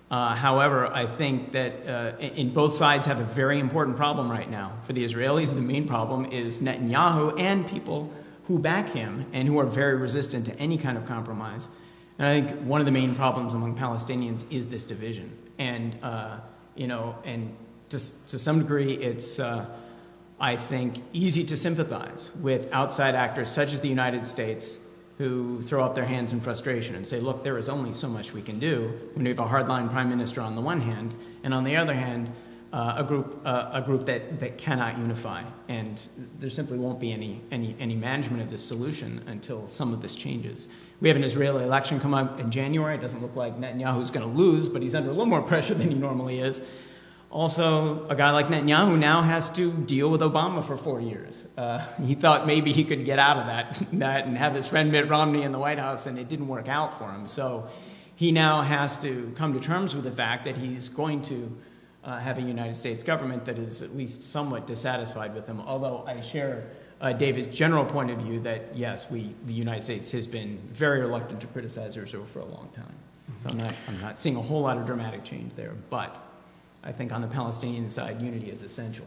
However, I think that in both sides have a very important problem right now. For the Israelis, the main problem is Netanyahu and people who back him and who are very resistant to any kind of compromise. And I think one of the main problems among Palestinians is this division. And, and to some degree, it's, I think, easy to sympathize with outside actors such as the United States, who throw up their hands in frustration and say, look, there is only so much we can do when we have a hardline prime minister on the one hand, and on the other hand, a group that cannot unify. And there simply won't be any management of this solution until some of this changes. We have an Israeli election come up in January. It doesn't look like Netanyahu's going to lose, but he's under a little more pressure than he normally is. Also, a guy like Netanyahu now has to deal with Obama for 4 years. He thought maybe he could get out of that and have his friend Mitt Romney in the White House, and it didn't work out for him. So he now has to come to terms with the fact that he's going to have a United States government that is at least somewhat dissatisfied with him, although I share David's general point of view that, yes, the United States has been very reluctant to criticize Israel for a long time. So I'm not seeing a whole lot of dramatic change there, but I think on the Palestinian side, unity is essential.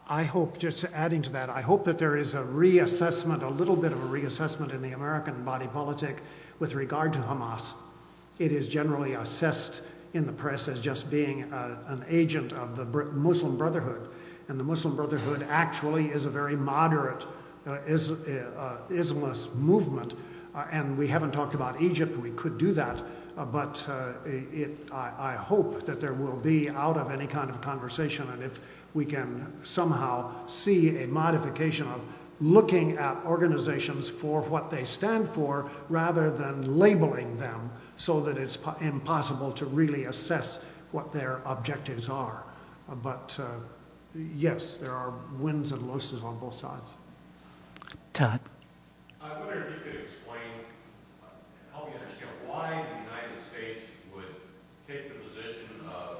I hope, just adding to that, I hope that there is a reassessment, a little bit of a reassessment in the American body politic with regard to Hamas. It is generally assessed in the press as just being an agent of the Muslim Brotherhood. And the Muslim Brotherhood actually is a very moderate Islamist movement. And we haven't talked about Egypt. We could do that. But I hope that there will be, out of any kind of conversation, and if we can somehow see a modification of looking at organizations for what they stand for rather than labeling them so that it's impossible to really assess what their objectives are. But yes, there are wins and losses on both sides. Todd. I wonder if you could explain, help me understand why the United States would take the position of...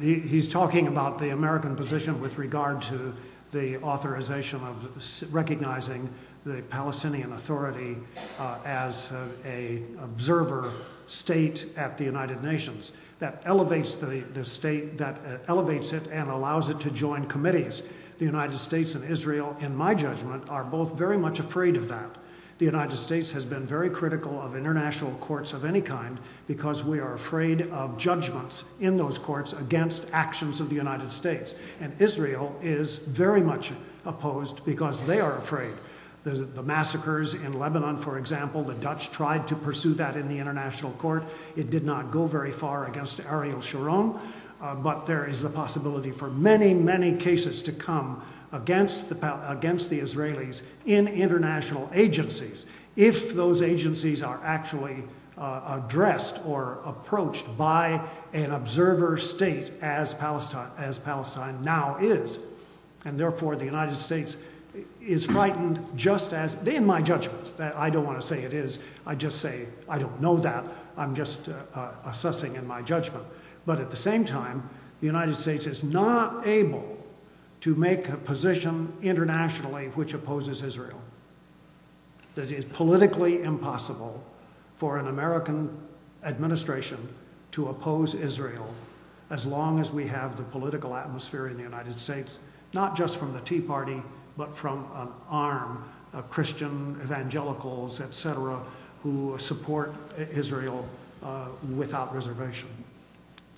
He's talking about the American position with regard to the authorization of recognizing the Palestinian Authority as an observer state at the United Nations. that elevates the state, that elevates it and allows it to join committees. The United States and Israel, in my judgment, are both very much afraid of that. The United States has been very critical of international courts of any kind because we are afraid of judgments in those courts against actions of the United States. And Israel is very much opposed because they are afraid. The massacres in Lebanon, for example, the Dutch tried to pursue that in the international court. It did not go very far against Ariel Sharon, but there is the possibility for many, many cases to come against the Israelis in international agencies if those agencies are actually addressed or approached by an observer state as Palestine now is. And therefore, the United States is frightened just as, in my judgment, that I don't want to say it is, I just say I don't know that, I'm just assessing in my judgment. But at the same time, the United States is not able to make a position internationally which opposes Israel. That it is politically impossible for an American administration to oppose Israel as long as we have the political atmosphere in the United States, not just from the Tea Party, but from an arm of Christian evangelicals, etc., who support Israel without reservation.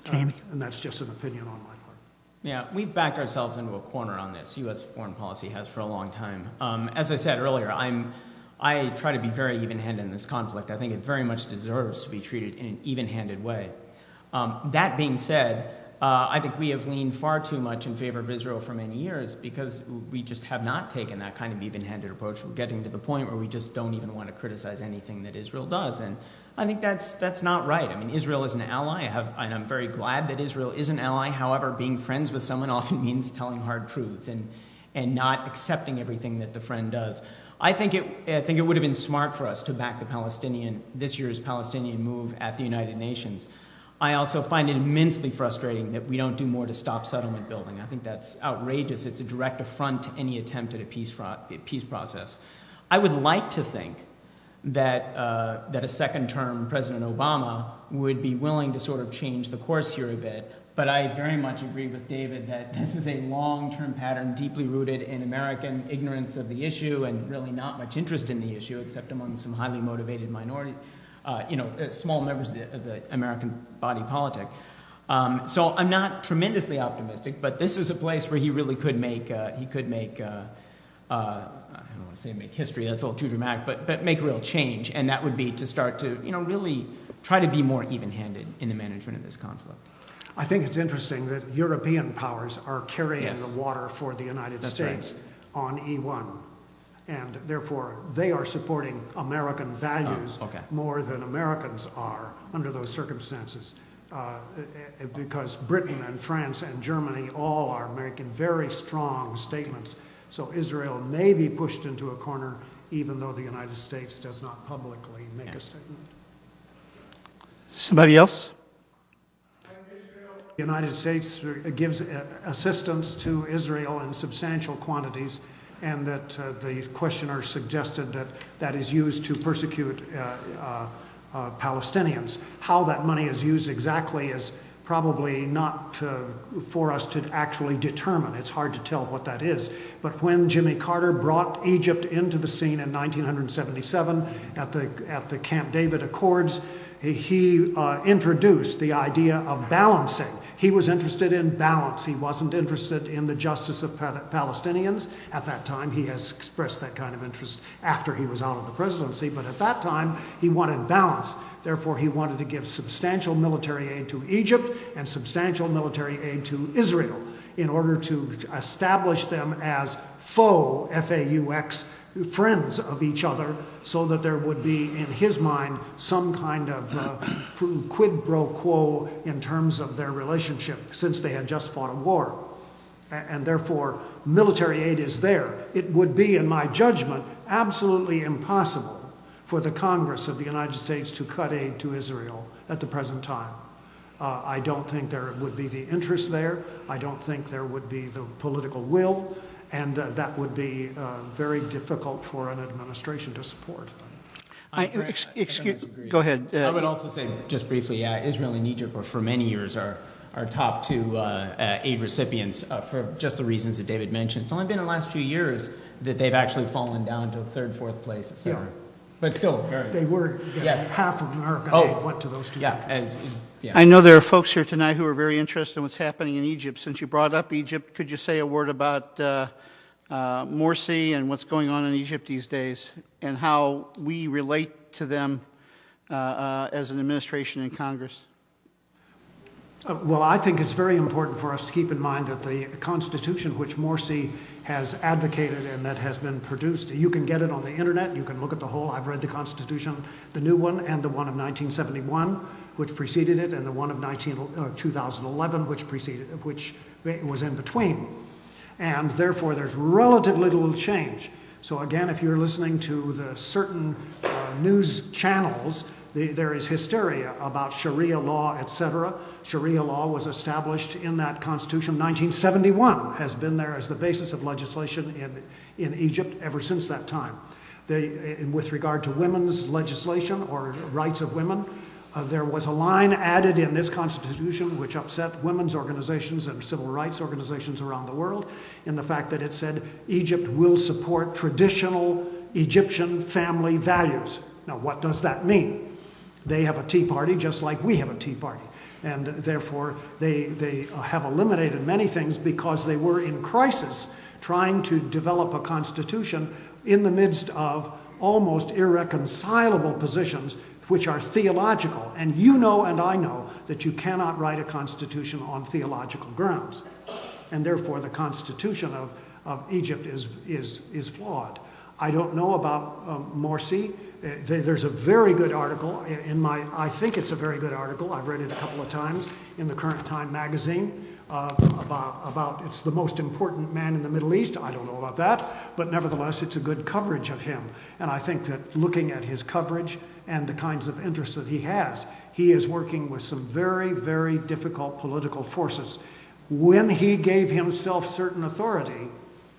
Jamie? And that's just an opinion on my part. Yeah, we've backed ourselves into a corner on this. U.S. foreign policy has for a long time. As I said earlier, I try to be very even-handed in this conflict. I think it very much deserves to be treated in an even-handed way. That being said, I think we have leaned far too much in favor of Israel for many years because we just have not taken that kind of even-handed approach. We're getting to the point where we just don't even want to criticize anything that Israel does. And I think that's not right. I mean, Israel is an ally, and I'm very glad that Israel is an ally. However, being friends with someone often means telling hard truths and not accepting everything that the friend does. I think it would have been smart for us to back this year's Palestinian move at the United Nations. I also find it immensely frustrating that we don't do more to stop settlement building. I think that's outrageous. It's a direct affront to any attempt at a peace process. I would like to think that a second-term President Obama would be willing to sort of change the course here a bit, but I very much agree with David that this is a long-term pattern deeply rooted in American ignorance of the issue and really not much interest in the issue except among some highly motivated minority. Small members of the American body politic. So I'm not tremendously optimistic, but this is a place where he really could make, I don't want to say make history, that's a little too dramatic, but make real change, and that would be to start to, really try to be more even-handed in the management of this conflict. I think it's interesting that European powers are carrying the water for the United States on E1. And therefore, they are supporting American values more than Americans are under those circumstances. Because Britain and France and Germany all are making very strong statements. So Israel may be pushed into a corner even though the United States does not publicly make a statement. Somebody else? The United States gives assistance to Israel in substantial quantities, and that the questioner suggested that that is used to persecute Palestinians. How that money is used exactly is probably not for us to actually determine. It's hard to tell what that is. But when Jimmy Carter brought Egypt into the scene in 1977 at the Camp David Accords, he introduced the idea of balancing. He was interested in balance. He wasn't interested in the justice of Palestinians. At that time, he has expressed that kind of interest after he was out of the presidency, but at that time, he wanted balance. Therefore, he wanted to give substantial military aid to Egypt and substantial military aid to Israel in order to establish them as faux, F-A-U-X, friends of each other, so that there would be, in his mind, some kind of quid pro quo in terms of their relationship, since they had just fought a war. And therefore, military aid is there. It would be, in my judgment, absolutely impossible for the Congress of the United States to cut aid to Israel at the present time. I don't think there would be the interest there. I don't think there would be the political will. And that would be very difficult for an administration to support. Go ahead. I would also say, just briefly, Israel and Egypt were for many years our top two aid recipients for just the reasons that David mentioned. It's only been in the last few years that they've actually fallen down to third, fourth place, et cetera. Yeah. But still, They were, Yes. half of American Oh. aid went to those two countries. I know there are folks here tonight who are very interested in what's happening in Egypt. Since you brought up Egypt, could you say a word about Morsi and what's going on in Egypt these days and how we relate to them as an administration and Congress? Well, I think it's very important for us to keep in mind that the Constitution which Morsi has advocated and that has been produced, you can get it on the internet, you can look at the whole. I've read the Constitution, the new one and the one of 1971, which preceded it, and the one of 2011, which was in between. And therefore, there's relatively little change. So again, if you're listening to the certain news channels, there is hysteria about Sharia law, etc. Sharia law was established in that Constitution. 1971 has been there as the basis of legislation in Egypt ever since that time. With regard to women's legislation or rights of women, there was a line added in this Constitution which upset women's organizations and civil rights organizations around the world in the fact that it said Egypt will support traditional Egyptian family values. Now, what does that mean? They have a Tea Party just like we have a Tea Party. And therefore, they have eliminated many things because they were in crisis trying to develop a constitution in the midst of almost irreconcilable positions which are theological. And you know and I know that you cannot write a constitution on theological grounds. And therefore, the constitution of Egypt is flawed. I don't know about Morsi. There's a very good article I think it's a very good article. I've read it a couple of times in the Current Time magazine about it's the most important man in the Middle East. I don't know about that, but nevertheless, it's a good coverage of him. And I think that looking at his coverage and the kinds of interests that he is working with some very, very difficult political forces. When he gave himself certain authority,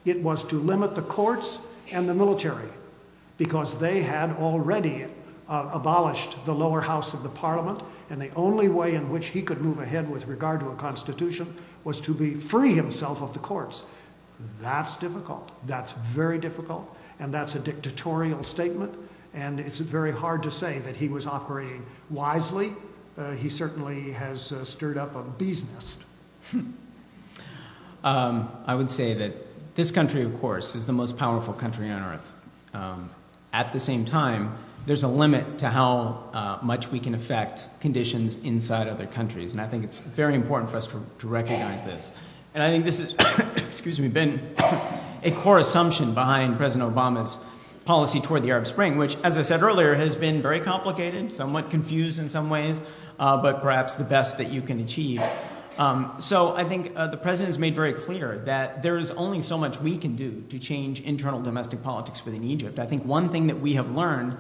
it was to limit the courts and the military, because they had already abolished the lower house of the parliament, and the only way in which he could move ahead with regard to a constitution was to free himself of the courts. That's difficult. That's very difficult, and that's a dictatorial statement, and it's very hard to say that he was operating wisely. He certainly has stirred up a bee's nest. I would say that this country, of course, is the most powerful country on earth. At the same time, there's a limit to how much we can affect conditions inside other countries. And I think it's very important for us to recognize this. And I think this has been a core assumption behind President Obama's policy toward the Arab Spring, which, as I said earlier, has been very complicated, somewhat confused in some ways, but perhaps the best that you can achieve. So I think the president has made very clear that there is only so much we can do to change internal domestic politics within Egypt. I think one thing that we have learned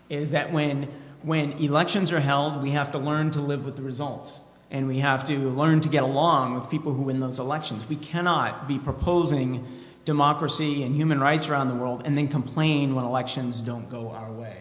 is that when elections are held, we have to learn to live with the results. And we have to learn to get along with people who win those elections. We cannot be proposing democracy and human rights around the world and then complain when elections don't go our way.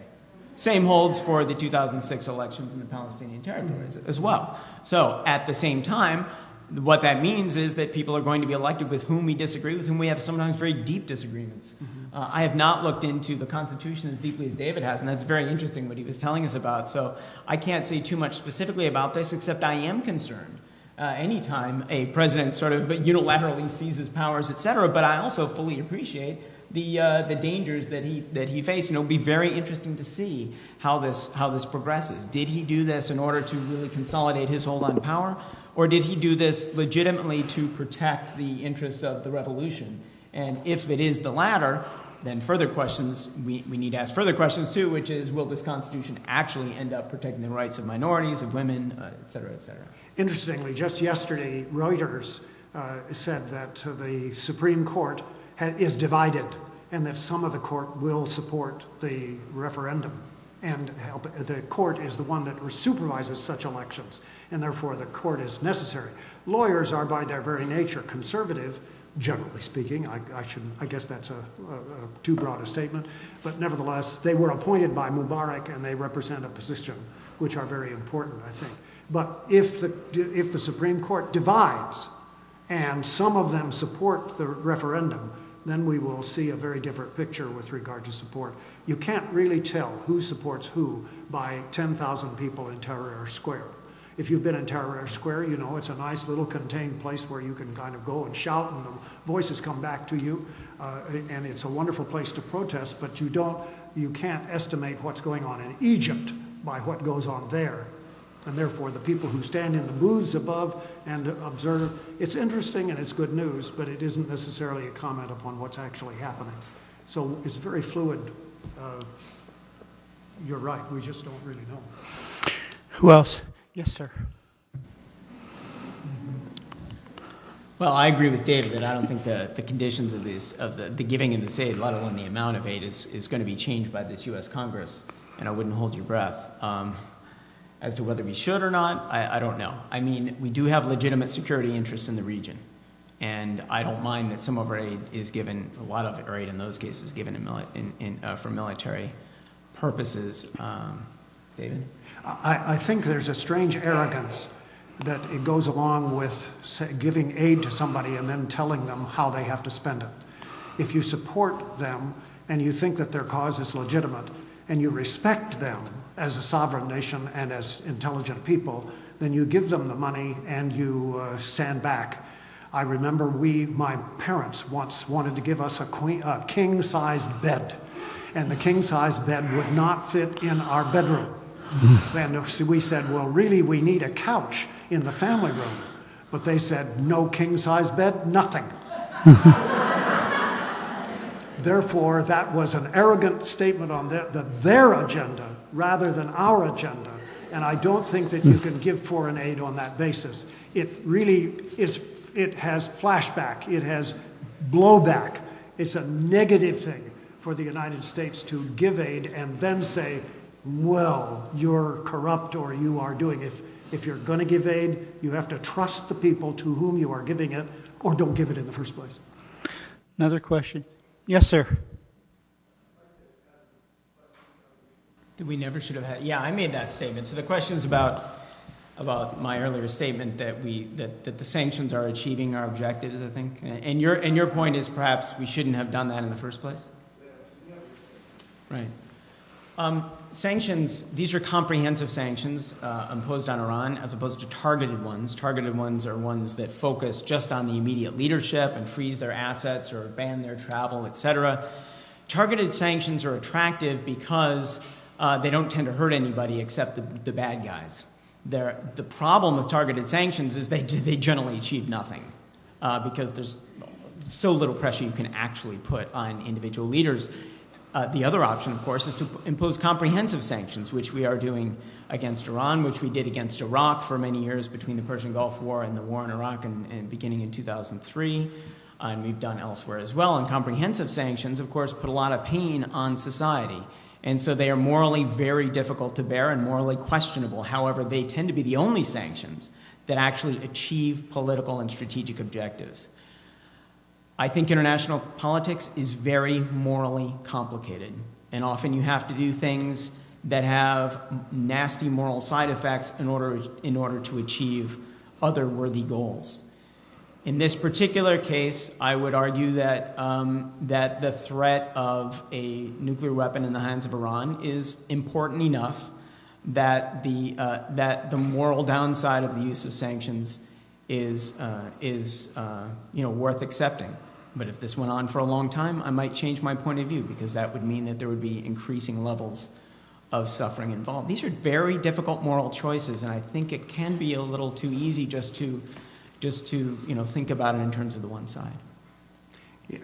Same holds for the 2006 elections in the Palestinian territories as well. So at the same time, what that means is that people are going to be elected with whom we disagree, with whom we have sometimes very deep disagreements. I have not looked into the Constitution as deeply as David has, and that's very interesting what he was telling us about. So I can't say too much specifically about this, except I am concerned anytime a president sort of unilaterally seizes powers, et cetera. But I also fully appreciate the dangers that he faced, and it'll be very interesting to see how this progresses. Did he do this in order to really consolidate his hold on power, or did he do this legitimately to protect the interests of the revolution? And if it is the latter, then further questions we need to ask further questions too, which is, will this Constitution actually end up protecting the rights of minorities, of women, et cetera, et cetera? Interestingly, just yesterday, Reuters said that the Supreme Court is divided, and that some of the court will support the referendum, and the court is the one that supervises such elections, and therefore the court is necessary. Lawyers are by their very nature conservative, generally speaking. I guess that's a too broad a statement, but nevertheless, they were appointed by Mubarak and they represent a position which are very important, I think. But if the Supreme Court divides and some of them support the referendum, then we will see a very different picture with regard to support. You can't really tell who supports who by 10,000 people in Tahrir Square. If you've been in Tahrir Square, you know it's a nice little contained place where you can kind of go and shout and the voices come back to you, and it's a wonderful place to protest, but you can't estimate what's going on in Egypt by what goes on there. And therefore, the people who stand in the booths above and observe, it's interesting and it's good news, but it isn't necessarily a comment upon what's actually happening. So it's very fluid. You're right, we just don't really know. Who else? Yes, sir. Well, I agree with David that I don't think the conditions of the giving of this aid, let alone the amount of aid, is going to be changed by this U.S. Congress, and I wouldn't hold your breath. As to whether we should or not, I don't know. I mean, we do have legitimate security interests in the region, and I don't mind that some of our aid is given, a lot of our aid in those cases, given for military purposes. David? I think there's a strange arrogance that it goes along with giving aid to somebody and then telling them how they have to spend it. If you support them and you think that their cause is legitimate and you respect them as a sovereign nation and as intelligent people, then you give them the money and you stand back. I remember my parents once wanted to give us a king-sized bed, and the king-sized bed would not fit in our bedroom. And we said, well, really, we need a couch in the family room. But they said, no king-size bed, nothing. Therefore, that was an arrogant statement on their agenda rather than our agenda. And I don't think that you can give foreign aid on that basis. It really is, it has flashback, it has blowback. It's a negative thing for the United States to give aid and then say, well, you're corrupt or you are doing. If you're going to give aid, you have to trust the people to whom you are giving it, or don't give it in the first place. Another question? Yes, sir. We never should have had. Yeah, I made that statement. So the question is about my earlier statement that the sanctions are achieving our objectives, I think. And your point is perhaps we shouldn't have done that in the first place? Right. Sanctions, these are comprehensive sanctions imposed on Iran as opposed to targeted ones. Targeted ones are ones that focus just on the immediate leadership and freeze their assets or ban their travel, etc. Targeted sanctions are attractive because they don't tend to hurt anybody except the bad guys. The problem with targeted sanctions is they generally achieve nothing because there's so little pressure you can actually put on individual leaders. The other option, of course, is to impose comprehensive sanctions, which we are doing against Iran, which we did against Iraq for many years between the Persian Gulf War and the war in Iraq and beginning in 2003. And we've done elsewhere as well. And comprehensive sanctions, of course, put a lot of pain on society. And so they are morally very difficult to bear and morally questionable. However, they tend to be the only sanctions that actually achieve political and strategic objectives. I think international politics is very morally complicated, and often you have to do things that have nasty moral side effects in order to achieve other worthy goals. In this particular case, I would argue that that the threat of a nuclear weapon in the hands of Iran is important enough that the moral downside of the use of sanctions is worth accepting. But if this went on for a long time, I might change my point of view because that would mean that there would be increasing levels of suffering involved. These are very difficult moral choices, and I think it can be a little too easy just to think about it in terms of the one side.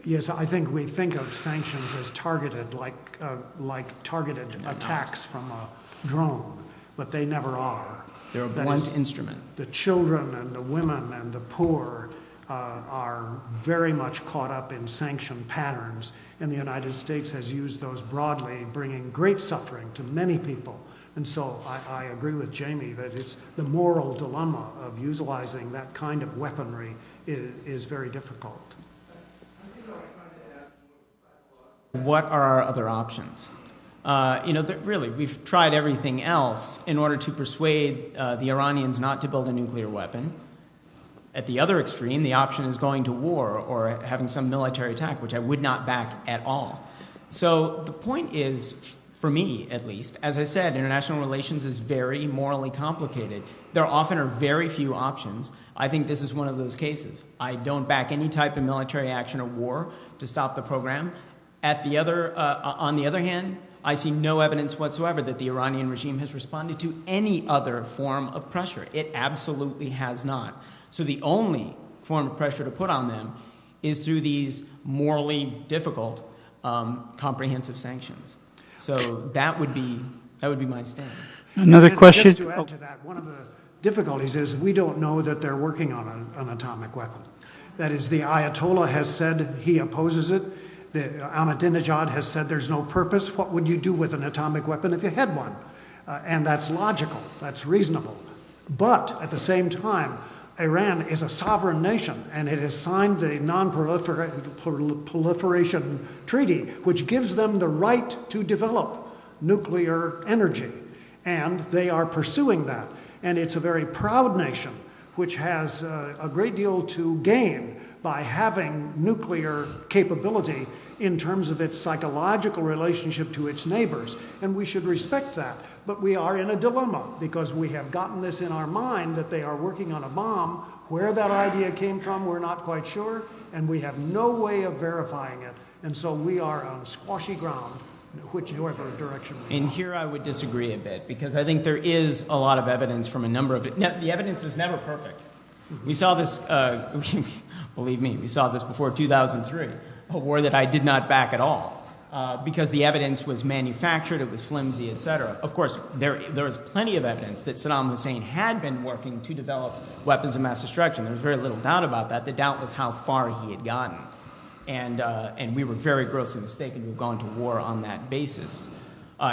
Yes, I think we think of sanctions as targeted, like targeted attacks from a drone, but they never are. They're a blunt instrument. The children and the women and the poor are very much caught up in sanction patterns, and the United States has used those broadly, bringing great suffering to many people. And so I agree with Jamie that it's the moral dilemma of utilizing that kind of weaponry is very difficult. What are our other options? Really, we've tried everything else in order to persuade the Iranians not to build a nuclear weapon. At the other extreme, the option is going to war or having some military attack, which I would not back at all. So the point is, for me at least, as I said, international relations is very morally complicated. There often are very few options. I think this is one of those cases. I don't back any type of military action or war to stop the program. On the other hand, I see no evidence whatsoever that the Iranian regime has responded to any other form of pressure. It absolutely has not. So the only form of pressure to put on them is through these morally difficult, comprehensive sanctions. So that would be my stand. Another question. Just to add to that, one of the difficulties is we don't know that they're working on an atomic weapon. That is, the Ayatollah has said he opposes it. Ahmadinejad has said there's no purpose. What would you do with an atomic weapon if you had one? And that's logical. That's reasonable. But at the same time, Iran is a sovereign nation, and it has signed the Non-Proliferation Treaty, which gives them the right to develop nuclear energy. And they are pursuing that. And it's a very proud nation, which has a great deal to gain by having nuclear capability in terms of its psychological relationship to its neighbors. And we should respect that. But we are in a dilemma because we have gotten this in our mind that they are working on a bomb. Where that idea came from, we're not quite sure, and we have no way of verifying it. And so we are on squashy ground, whichever direction we go. And here I would disagree a bit, because I think there is a lot of evidence from a number of... The evidence is never perfect. We saw this, believe me, we saw this before 2003, a war that I did not back at all. Because the evidence was manufactured, it was flimsy, etc. Of course, there is plenty of evidence that Saddam Hussein had been working to develop weapons of mass destruction. There was very little doubt about that. The doubt was how far he had gotten. And we were very grossly mistaken to have gone to war on that basis.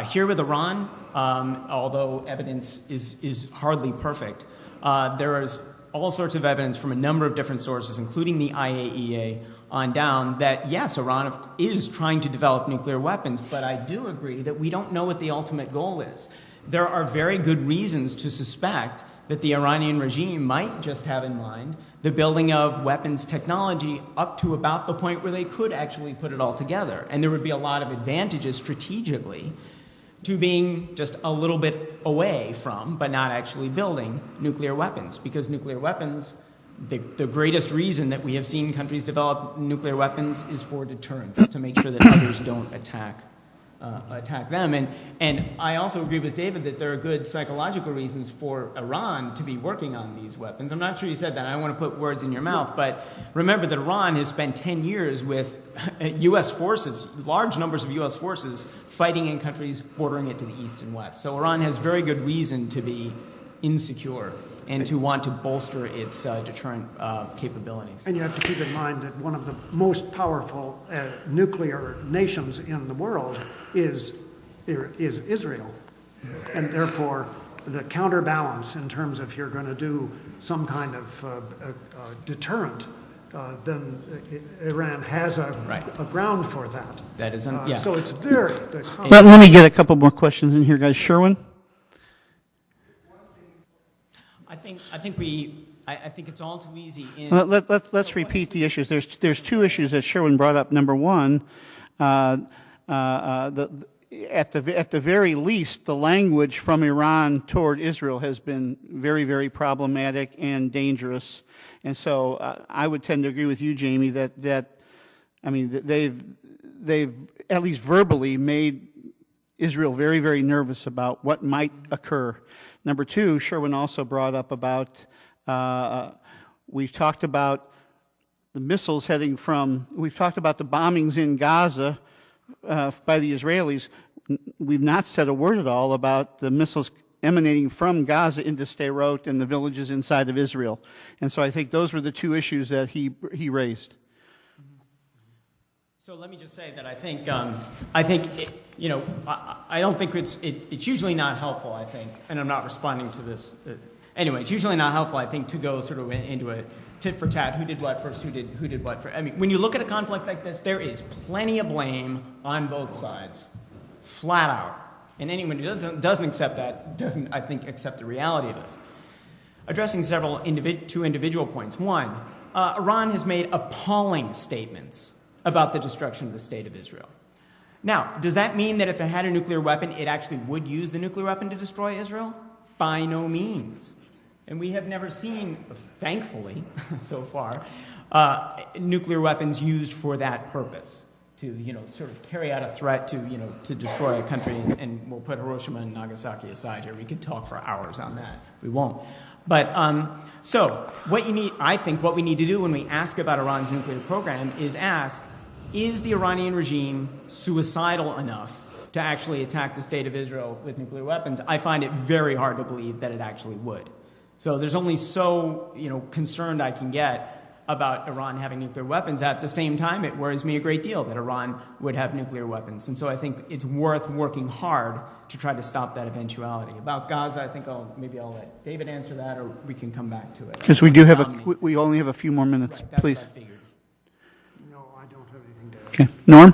Here with Iran, although evidence is hardly perfect, there is all sorts of evidence from a number of different sources, including the IAEA, on down, that yes, Iran is trying to develop nuclear weapons, but I do agree that we don't know what the ultimate goal is. There are very good reasons to suspect that the Iranian regime might just have in mind the building of weapons technology up to about the point where they could actually put it all together. And there would be a lot of advantages strategically to being just a little bit away from, but not actually building, nuclear weapons, because nuclear weapons, the greatest reason that we have seen countries develop nuclear weapons is for deterrence, to make sure that others don't attack them. And I also agree with David that there are good psychological reasons for Iran to be working on these weapons. I'm not sure you said that. I don't want to put words in your mouth, but remember that Iran has spent 10 years with U.S. forces, large numbers of U.S. forces, fighting in countries bordering it to the east and west. So Iran has very good reason to be insecure and to want to bolster its deterrent capabilities. And you have to keep in mind that one of the most powerful nuclear nations in the world is Israel. And therefore, the counterbalance in terms of you're going to do some kind of deterrent, then Iran has a ground for that. That is, So it's very... Let me get a couple more questions in here, guys. Sherwin? I think it's all too easy. Let's repeat the issues. There's two issues that Sherwin brought up. Number one, at the very least, the language from Iran toward Israel has been very, very problematic and dangerous. And so I would tend to agree with you, Jamie, that they've at least verbally made Israel very, very nervous about what might occur. Number two, Sherwin also brought up about, we've talked about the missiles we've talked about the bombings in Gaza by the Israelis. We've not said a word at all about the missiles emanating from Gaza into Sderot and the villages inside of Israel. And so I think those were the two issues that he raised. So let me just say that I don't think it's usually not helpful, I think, and I'm not responding to this, Anyway, it's usually not helpful, I think, to go sort of into a tit for tat. Who did what first? Who did what first? I mean, when you look at a conflict like this, there is plenty of blame on both sides, flat out. And anyone who doesn't accept that doesn't, I think, accept the reality of this. Addressing two individual points. One, Iran has made appalling statements about the destruction of the State of Israel. Now, does that mean that if it had a nuclear weapon, it actually would use the nuclear weapon to destroy Israel? By no means. And we have never seen, thankfully, so far, nuclear weapons used for that purpose, to, sort of carry out a threat to destroy a country. And we'll put Hiroshima and Nagasaki aside here. We could talk for hours on that. We won't. But so what we need to do when we ask about Iran's nuclear program is ask, is the Iranian regime suicidal enough to actually attack the State of Israel with nuclear weapons? I find it very hard to believe that it actually would. So there's only so concerned I can get about Iran having nuclear weapons. At the same time, it worries me a great deal that Iran would have nuclear weapons. And so I think it's worth working hard to try to stop that eventuality. About Gaza, I think I'll let David answer that, or we can come back to it. Because we only have a few more minutes, right, please. What I figured. No, I don't have anything to add. Okay, Norm?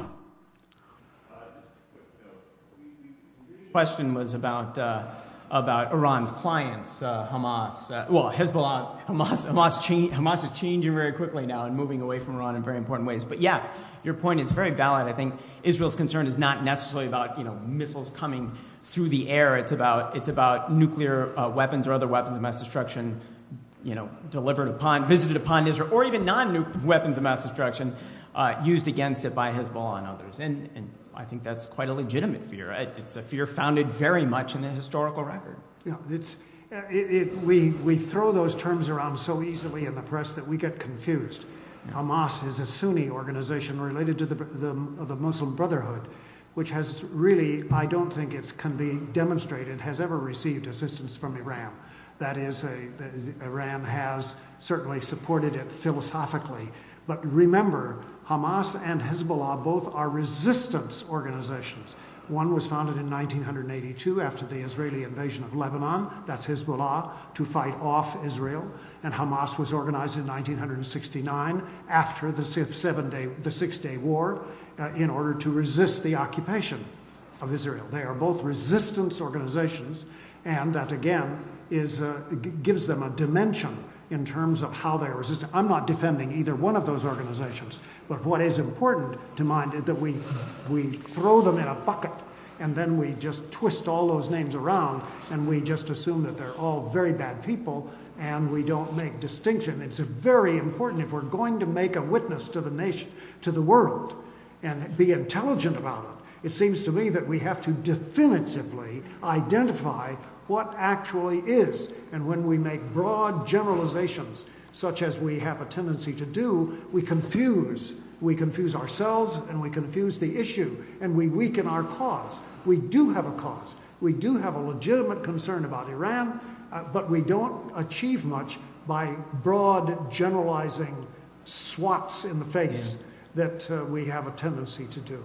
Question was about Iran's clients, Hamas. Hezbollah, Hamas is changing very quickly now and moving away from Iran in very important ways. But yes, your point is very valid. I think Israel's concern is not necessarily about missiles coming through the air. It's about nuclear weapons or other weapons of mass destruction, visited upon Israel, or even non-nuclear weapons of mass destruction used against it by Hezbollah and others. And I think that's quite a legitimate fear. It's a fear founded very much in the historical record. Yeah, we throw those terms around so easily in the press that we get confused. Yeah. Hamas is a Sunni organization related to the Muslim Brotherhood, which has really, I don't think it can be demonstrated, has ever received assistance from Iran. That is, Iran has certainly supported it philosophically. But remember, Hamas and Hezbollah both are resistance organizations. One was founded in 1982 after the Israeli invasion of Lebanon. That's Hezbollah, to fight off Israel. And Hamas was organized in 1969 after the Six-Day War in order to resist the occupation of Israel. They are both resistance organizations, and that again gives them a dimension in terms of how they are resistant. I'm not defending either one of those organizations, but what is important to mind is that we throw them in a bucket and then we just twist all those names around and we just assume that they're all very bad people and we don't make distinction. It's very important if we're going to make a witness to the nation, to the world, and be intelligent about it. It seems to me that we have to definitively identify what actually is. And when we make broad generalizations, such as we have a tendency to do, we confuse ourselves and we confuse the issue and we weaken our cause. We do have a cause. We do have a legitimate concern about Iran, but we don't achieve much by broad generalizing swats in the face that we have a tendency to do.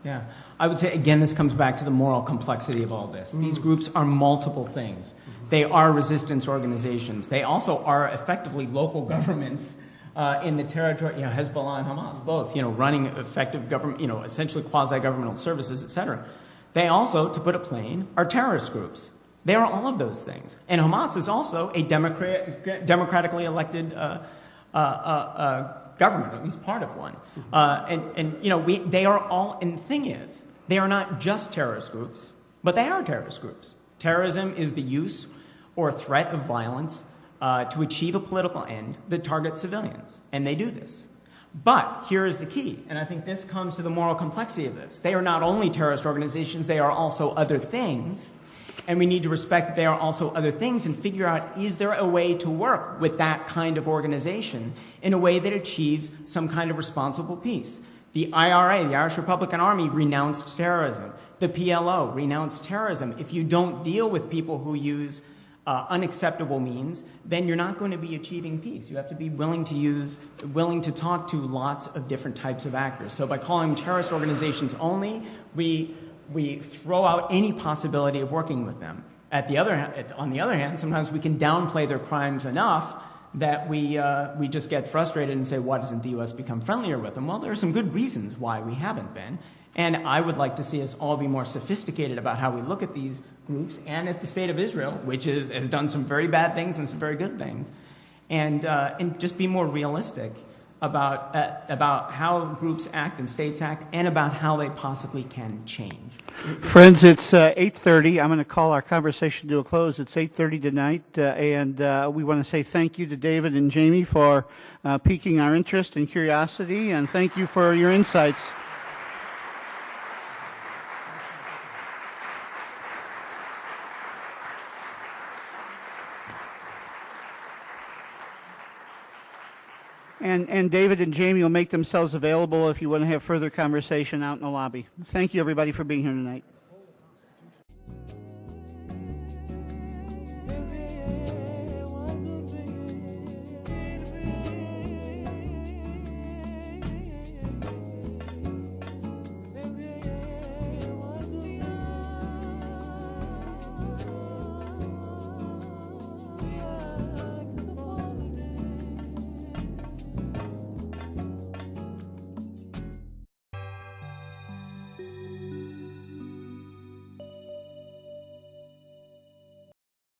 Yeah. I would say, again, this comes back to the moral complexity of all this. These groups are multiple things. They are resistance organizations. They also are effectively local governments in the territory, Hezbollah and Hamas, both, running effective government, essentially quasi-governmental services, etc. They also, to put it plain, are terrorist groups. They are all of those things. And Hamas is also a democratically elected government, or at least part of one. They are all, and the thing is, they are not just terrorist groups, but they are terrorist groups. Terrorism is the use or threat of violence to achieve a political end that targets civilians, and they do this. But here is the key, and I think this comes to the moral complexity of this. They are not only terrorist organizations, they are also other things, and we need to respect that they are also other things and figure out, is there a way to work with that kind of organization in a way that achieves some kind of responsible peace? The IRA, the Irish Republican Army, renounced terrorism. The PLO renounced terrorism. If you don't deal with people who use unacceptable means, then you're not going to be achieving peace. You have to be willing to talk to lots of different types of actors. So by calling them terrorist organizations only, we throw out any possibility of working with them. on the other hand, sometimes we can downplay their crimes enough that we just get frustrated and say, why doesn't the U.S. become friendlier with them? Well, there are some good reasons why we haven't been. And I would like to see us all be more sophisticated about how we look at these groups and at the state of Israel, which has done some very bad things and some very good things, and just be more realistic about how groups act and states act and about how they possibly can change. Friends, it's 8:30. I'm going to call our conversation to a close. It's 8:30 tonight, and we want to say thank you to David and Jamie for piquing our interest and curiosity, and thank you for your insights. And David and Jamie will make themselves available if you want to have further conversation out in the lobby. Thank you, everybody, for being here tonight.